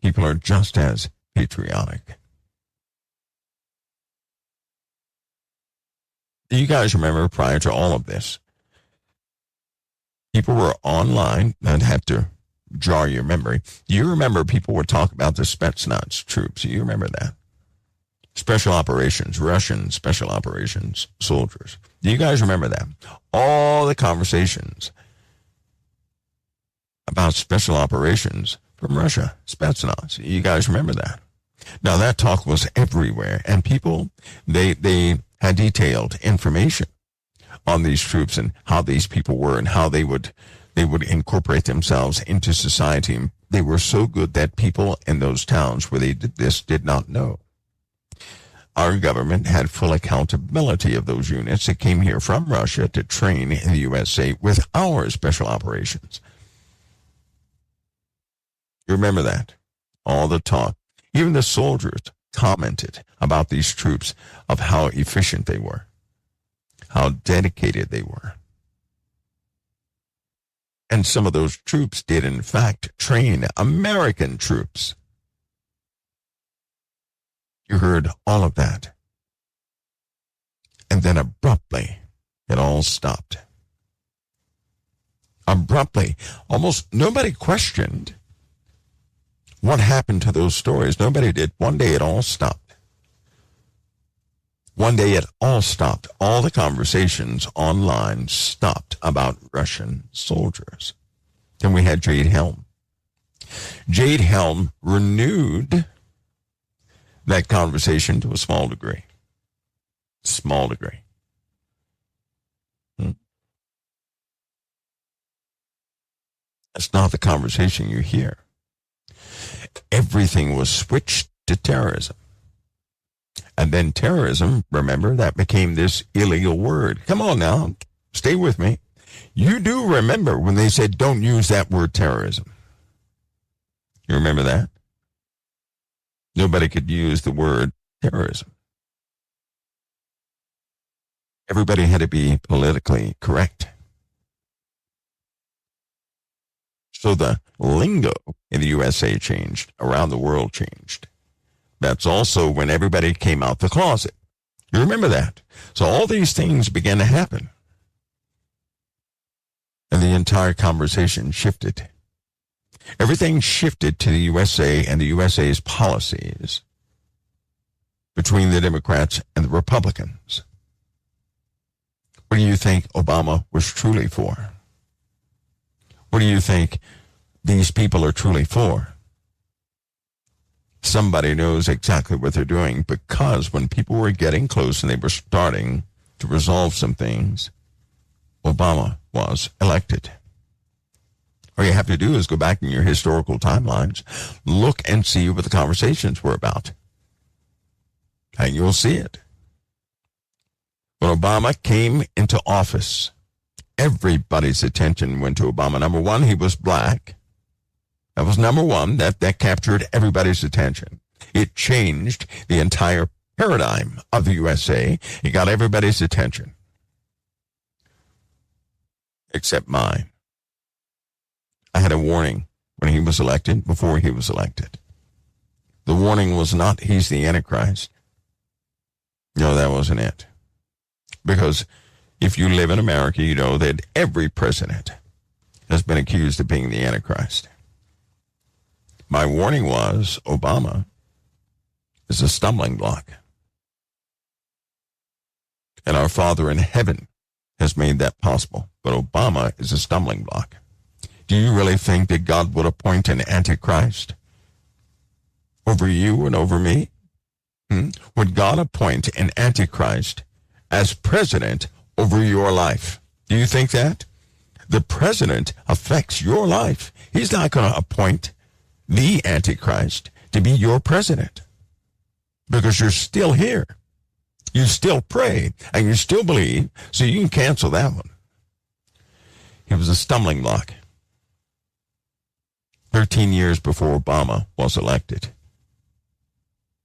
people are just as patriotic. Do you guys remember prior to all of this, people were online and had to jar your memory. Do you remember people were talking about the Spetsnaz troops? Do you remember that? Special operations, Russian special operations soldiers. Do you guys remember that? All the conversations about special operations from Russia, Spetsnaz. You guys remember that? Now that talk was everywhere, and people, they had detailed information on these troops and how these people were and how they would incorporate themselves into society. They were so good that people in those towns where they did this did not know. Our government had full accountability of those units that came here from Russia to train in the USA with our special operations. You remember that? All the talk. Even the soldiers commented about these troops, of how efficient they were, how dedicated they were. And some of those troops did, in fact, train American troops. You heard all of that. And then abruptly, it all stopped. Abruptly, almost nobody questioned what happened to those stories. Nobody did. One day it all stopped. One day it all stopped. All the conversations online stopped about Russian soldiers. Then we had Jade Helm. Jade Helm renewed that conversation to a small degree. Small degree. That's not the conversation you hear. Everything was switched to terrorism. And then terrorism, remember, that became this illegal word. Come on now, stay with me. You do remember when they said, don't use that word terrorism. You remember that? Nobody could use the word terrorism. Everybody had to be politically correct. So the lingo in the USA changed, around the world changed. That's also when everybody came out the closet. You remember that? So all these things began to happen. And the entire conversation shifted. Everything shifted to the USA and the USA's policies between the Democrats and the Republicans. What do you think Obama was truly for? What do you think these people are truly for? Somebody knows exactly what they're doing, because when people were getting close and they were starting to resolve some things, Obama was elected. All you have to do is go back in your historical timelines, look and see what the conversations were about, and you'll see it. When Obama came into office, everybody's attention went to Obama. Number one, he was black. That was number one. That captured everybody's attention. It changed the entire paradigm of the USA. It got everybody's attention. Except mine. I had a warning when he was elected, before he was elected. The warning was not, he's the Antichrist. No, that wasn't it. Because if you live in America, you know that every president has been accused of being the Antichrist. My warning was, Obama is a stumbling block. And our Father in heaven has made that possible. But Obama is a stumbling block. Do you really think that God would appoint an Antichrist over you and over me? Would God appoint an Antichrist as president over your life? Do you think that? The president affects your life. He's not going to appoint the Antichrist to be your president, because you're still here. You still pray and you still believe, so you can cancel that one. He was a stumbling block. 13 years before Obama was elected,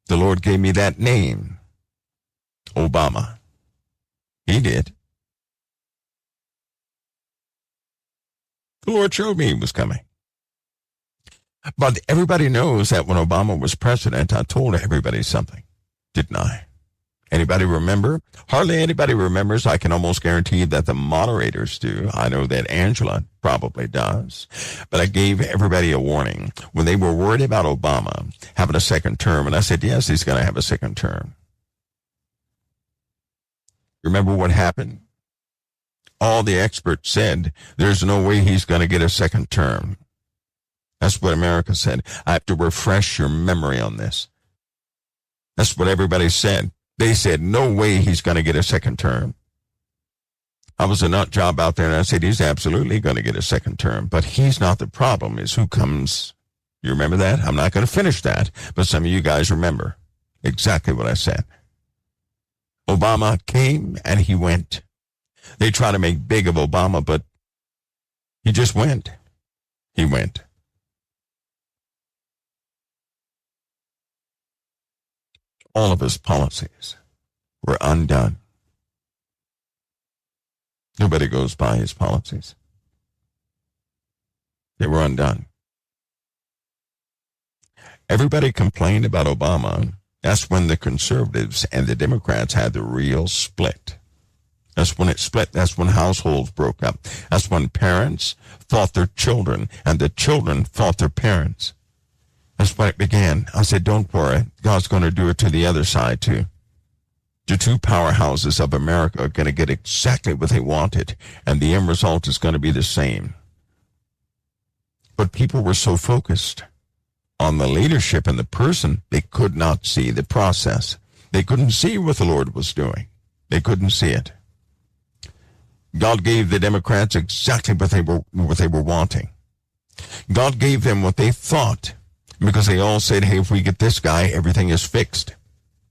the Lord gave me that name, Obama. He did. The Lord showed me he was coming. But everybody knows that when Obama was president, I told everybody something, didn't I? Anybody remember? Hardly anybody remembers. I can almost guarantee that the moderators do. I know that Angela probably does. But I gave everybody a warning when they were worried about Obama having a second term. And I said, yes, he's going to have a second term. Remember what happened? All the experts said, there's no way he's going to get a second term. That's what America said. I have to refresh your memory on this. That's what everybody said. They said, no way he's going to get a second term. I was a nut job out there, and I said, he's absolutely going to get a second term. But he's not the problem. It's who comes. You remember that? I'm not going to finish that, but some of you guys remember exactly what I said. Obama came and he went. They try to make big of Obama, but he just went. He went. All of his policies were undone. Nobody goes by his policies. They were undone. Everybody complained about Obama. That's when the conservatives and the Democrats had the real split. That's when it split. That's when households broke up. That's when parents fought their children and the children fought their parents. That's when it began. I said, don't worry. God's going to do it to the other side too. The two powerhouses of America are going to get exactly what they wanted, and the end result is going to be the same. But people were so focused on the leadership and the person, they could not see the process. They couldn't see what the Lord was doing. They couldn't see it. God gave the Democrats exactly what they were wanting. God gave them what they thought, because they all said, hey, if we get this guy, everything is fixed.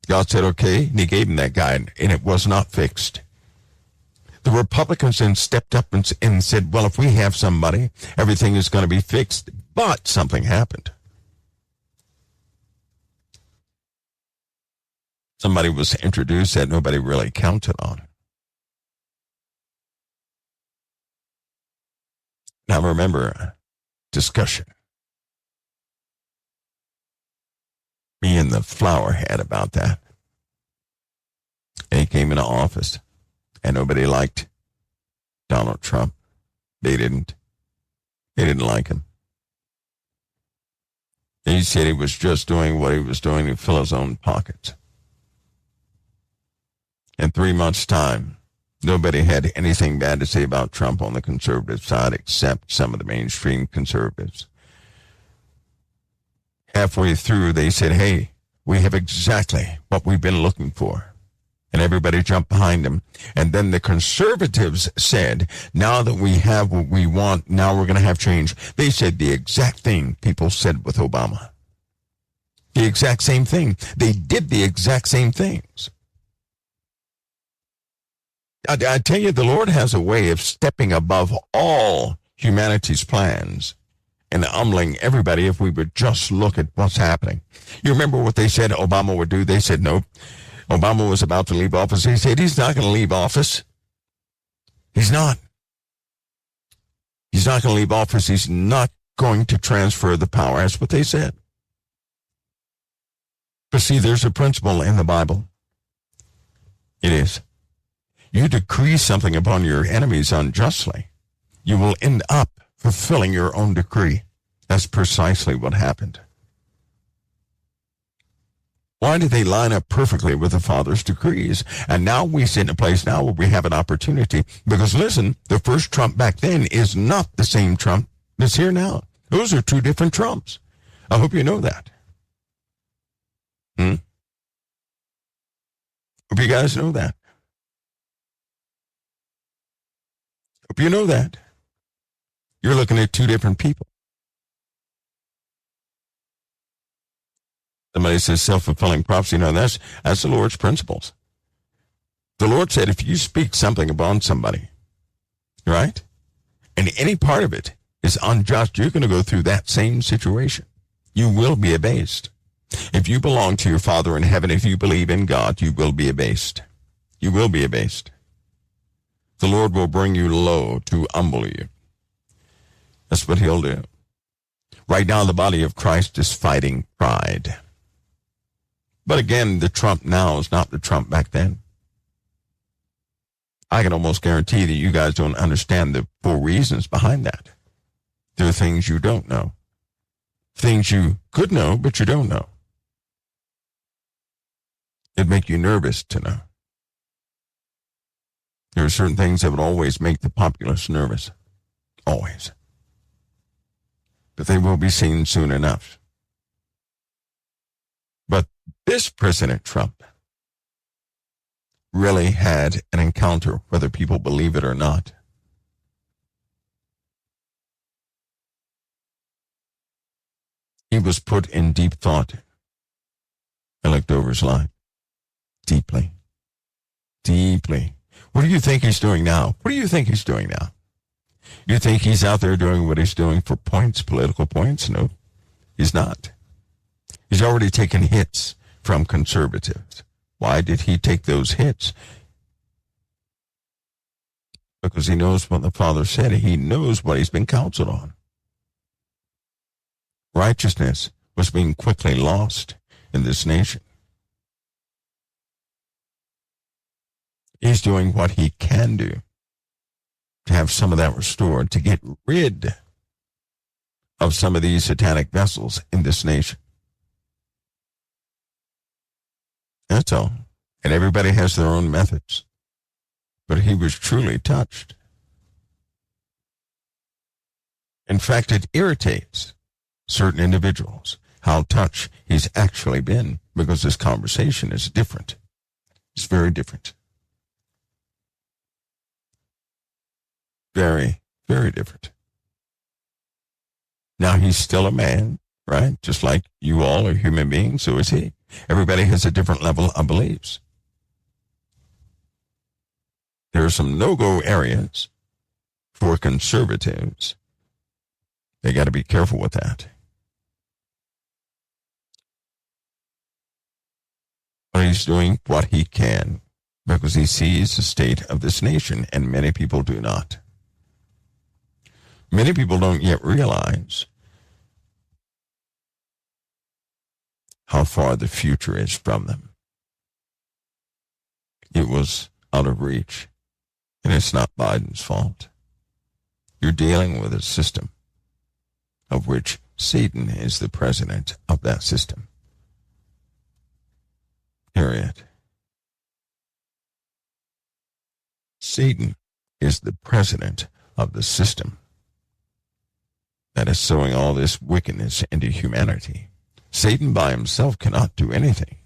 God said, okay, and he gave him that guy, and it was not fixed. The Republicans then stepped up and said, well, if we have somebody, everything is going to be fixed. But something happened. Somebody was introduced that nobody really counted on. Now remember, discussion. Me and the flower had about that. And he came into office, and nobody liked Donald Trump. They didn't like him. And he said he was just doing what he was doing to fill his own pockets. In 3 months' time, nobody had anything bad to say about Trump on the conservative side except some of the mainstream conservatives. Halfway through, they said, hey, we have exactly what we've been looking for. And everybody jumped behind them. And then the conservatives said, now that we have what we want, now we're going to have change. They said the exact thing people said with Obama. The exact same thing. They did the exact same things. I tell you, the Lord has a way of stepping above all humanity's plans and humbling everybody if we would just look at what's happening. You remember what they said Obama would do? They said, no. Obama was about to leave office. He said, he's not going to leave office. He's not. He's not going to leave office. He's not going to transfer the power. That's what they said. But see, there's a principle in the Bible. It is. You decree something upon your enemies unjustly, you will end up fulfilling your own decree. That's precisely what happened. Why did they line up perfectly with the Father's decrees? And now we sit in a place now where we have an opportunity. Because listen, the first Trump back then is not the same Trump that's here now. Those are two different Trumps. I hope you know that. Hope you guys know that. Hope you know that. You're looking at two different people. Somebody says self-fulfilling prophecy. No, that's the Lord's principles. The Lord said if you speak something upon somebody, right, and any part of it is unjust, you're going to go through that same situation. You will be abased. If you belong to your Father in heaven, if you believe in God, you will be abased. You will be abased. The Lord will bring you low to humble you. That's what he'll do. Right now, the body of Christ is fighting pride. But again, the Trump now is not the Trump back then. I can almost guarantee that you guys don't understand the full reasons behind that. There are things you don't know. Things you could know, but you don't know. It'd make you nervous to know. There are certain things that would always make the populace nervous. Always. But they will be seen soon enough. But this President Trump really had an encounter, whether people believe it or not. He was put in deep thought. I looked over his life. Deeply. Deeply. What do you think he's doing now? What do you think he's doing now? You think he's out there doing what he's doing for points, political points? No, he's not. He's already taken hits from conservatives. Why did he take those hits? Because he knows what the Father said. He knows what he's been counseled on. Righteousness was being quickly lost in this nation. He's doing what he can do to have some of that restored, to get rid of some of these satanic vessels in this nation. That's all. And everybody has their own methods. But he was truly touched. In fact, it irritates certain individuals how touched he's actually been, because this conversation is different. It's very different. Very, very different. Now, he's still a man, right? Just like you all are human beings, so is he. Everybody has a different level of beliefs. There are some no-go areas for conservatives. They got to be careful with that. But he's doing what he can because he sees the state of this nation, and many people do not. Many people don't yet realize how far the future is from them. It was out of reach, and it's not Biden's fault. You're dealing with a system of which Satan is the president of that system. Period. Satan is the president of the system that is sowing all this wickedness into humanity. Satan by himself cannot do anything.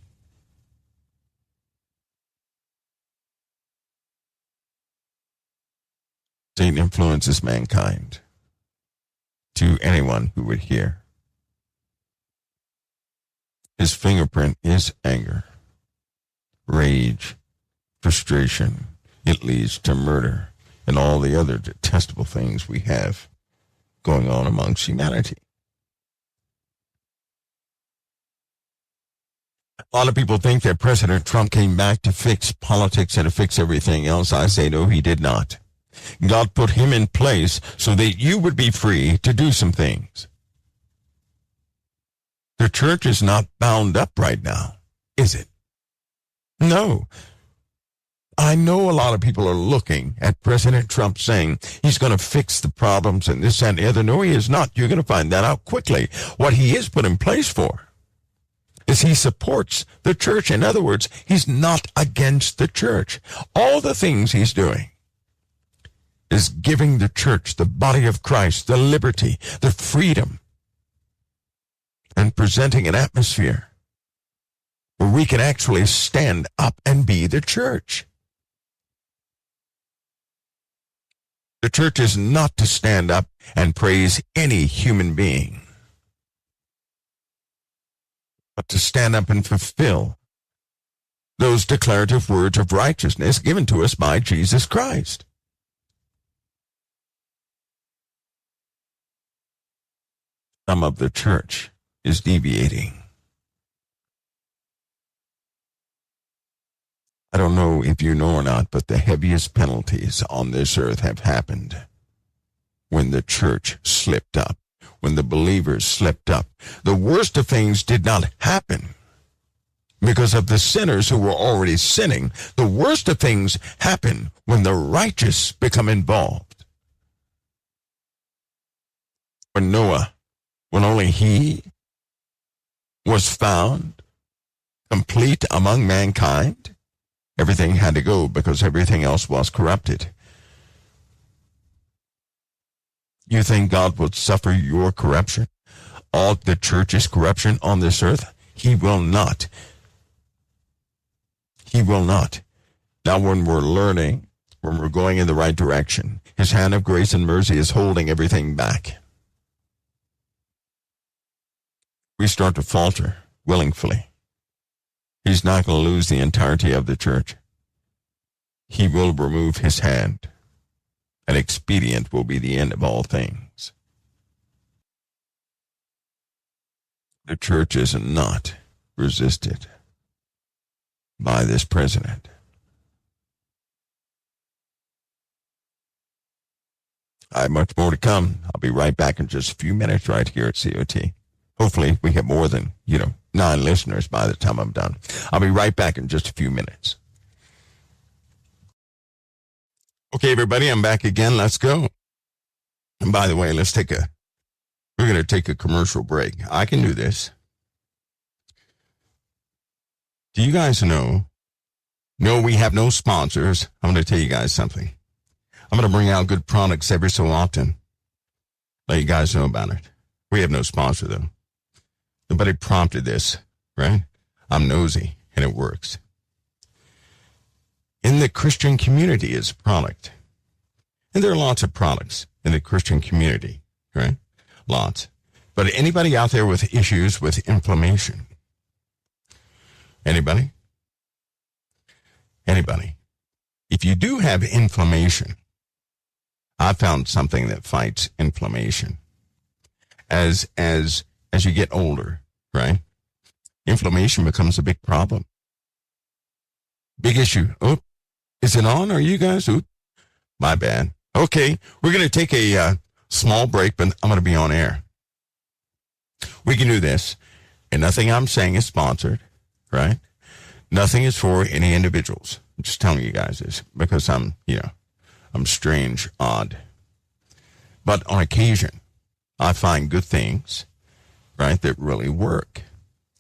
Satan influences mankind to anyone who would hear. His fingerprint is anger, rage, frustration. It leads to murder and all the other detestable things we have going on amongst humanity. A lot of people think that President Trump came back to fix politics and to fix everything else. I say no, he did not. God put him in place so that you would be free to do some things. The church is not bound up right now, is it? No. I know a lot of people are looking at President Trump saying he's going to fix the problems and this and the other. No, he is not. You're going to find that out quickly. What he is put in place for is he supports the church. In other words, he's not against the church. All the things he's doing is giving the church, the body of Christ, the liberty, the freedom, and presenting an atmosphere where we can actually stand up and be the church. The church is not to stand up and praise any human being, but to stand up and fulfill those declarative words of righteousness given to us by Jesus Christ. Some of the church is deviating. I don't know if you know or not, but the heaviest penalties on this earth have happened when the church slipped up, when the believers slipped up. The worst of things did not happen because of the sinners who were already sinning. The worst of things happen when the righteous become involved. When Noah, when only he was found complete among mankind, everything had to go because everything else was corrupted. You think God would suffer your corruption? All the church's corruption on this earth? He will not. He will not. Now when we're learning, when we're going in the right direction, his hand of grace and mercy is holding everything back. We start to falter willingly. He's not going to lose the entirety of the church. He will remove his hand, and expedient will be the end of all things. The church is not resisted by this president. I have much more to come. I'll be right back in just a few minutes right here at COT. Hopefully we have more than, 9 listeners by the time I'm done. I'll be right back in just a few minutes. Okay, everybody, I'm back again. Let's go. And by the way, we're going to take a commercial break. I can do this. Do you guys know? No, we have no sponsors. I'm going to tell you guys something. I'm going to bring out good products every so often. Let you guys know about it. We have no sponsor, though. Nobody prompted this, right? I'm nosy, and it works. In the Christian community is a product. And there are lots of products in the Christian community, right? Lots. But anybody out there with issues with inflammation? Anybody? Anybody? If you do have inflammation, I found something that fights inflammation. As you get older, right? Inflammation becomes a big problem. Big issue. Oh, is it on? Are you guys? Oop, my bad. Okay, we're going to take a small break, but I'm going to be on air. We can do this, and nothing I'm saying is sponsored, right? Nothing is for any individuals. I'm just telling you guys this because I'm strange, odd. But on occasion, I find good things, right, that really work.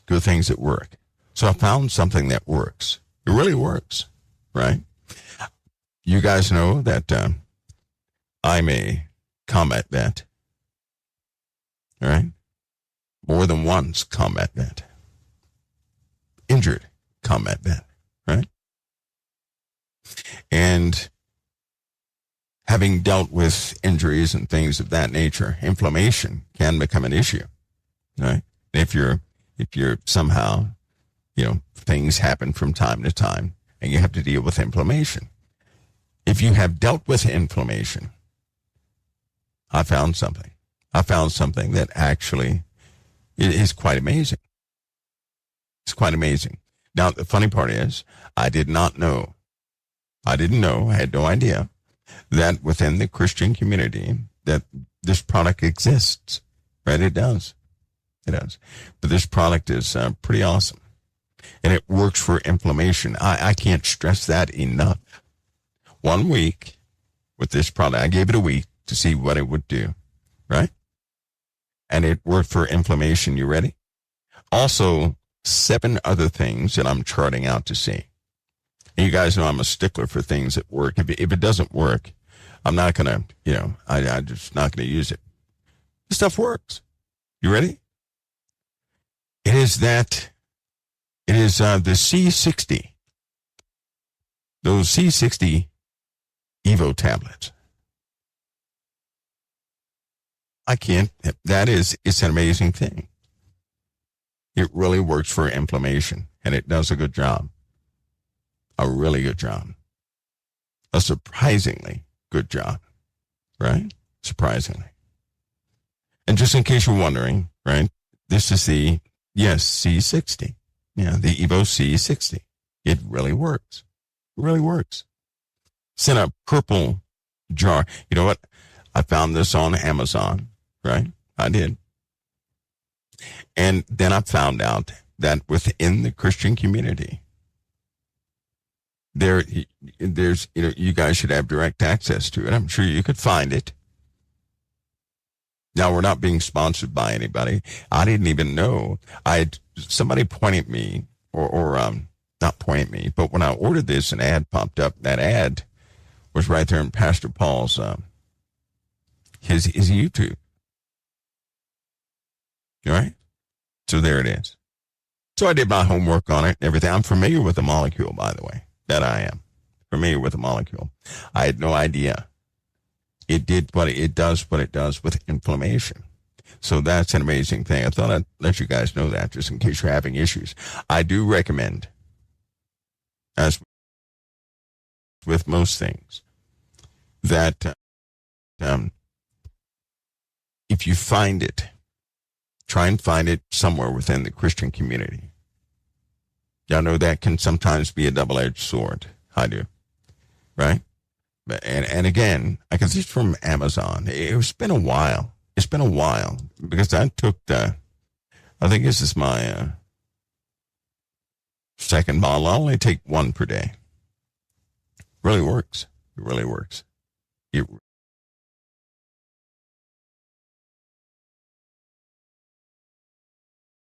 Good things that work. So I found something that works. It really works, right? You guys know that I'm a combat vet, all right? More than once combat vet. Injured combat vet, right? And having dealt with injuries and things of that nature, inflammation can become an issue, right? If you're somehow, things happen from time to time and you have to deal with inflammation. If you have dealt with inflammation, I found something. I found something that actually is quite amazing. It's quite amazing. Now, the funny part is, I didn't know, I had no idea that within the Christian community that this product exists, right? It does. But this product is pretty awesome. And it works for inflammation. I can't stress that enough. 1 week with this product, I gave it a week to see what it would do, right? And it worked for inflammation. You ready? Also, 7 other things that I'm charting out to see. And you guys know I'm a stickler for things that work. If it doesn't work, I'm not going to, I'm just not going to use it. This stuff works. You ready? It is the C60. Those C60 Evo tablets. It's an amazing thing. It really works for inflammation, and it does a good job. A really good job. A surprisingly good job, right? Surprisingly. And just in case you're wondering, right, this is the C60. Yeah, the Evo C60. It really works. It really works. It's in a purple jar. You know what? I found this on Amazon, right? I did. And then I found out that within the Christian community, there's you guys should have direct access to it. I'm sure you could find it. Now, we're not being sponsored by anybody. I didn't even know. Somebody pointed me, or not pointed me, but when I ordered this, an ad popped up. That ad was right there in Pastor Paul's his YouTube. All right? So there it is. So I did my homework on it and everything. I'm familiar with the molecule, by the way. That I am. Familiar with the molecule. I had no idea. It does what it does with inflammation. So that's an amazing thing. I thought I'd let you guys know that just in case you're having issues. I do recommend, as with most things, that if you find it, try and find it somewhere within the Christian community. Y'all know that can sometimes be a double-edged sword. I do. Right? And again, I can see it from Amazon. It's been a while. It's been a while because I took I think this is my second bottle. I only take one per day. Really works. It really works. It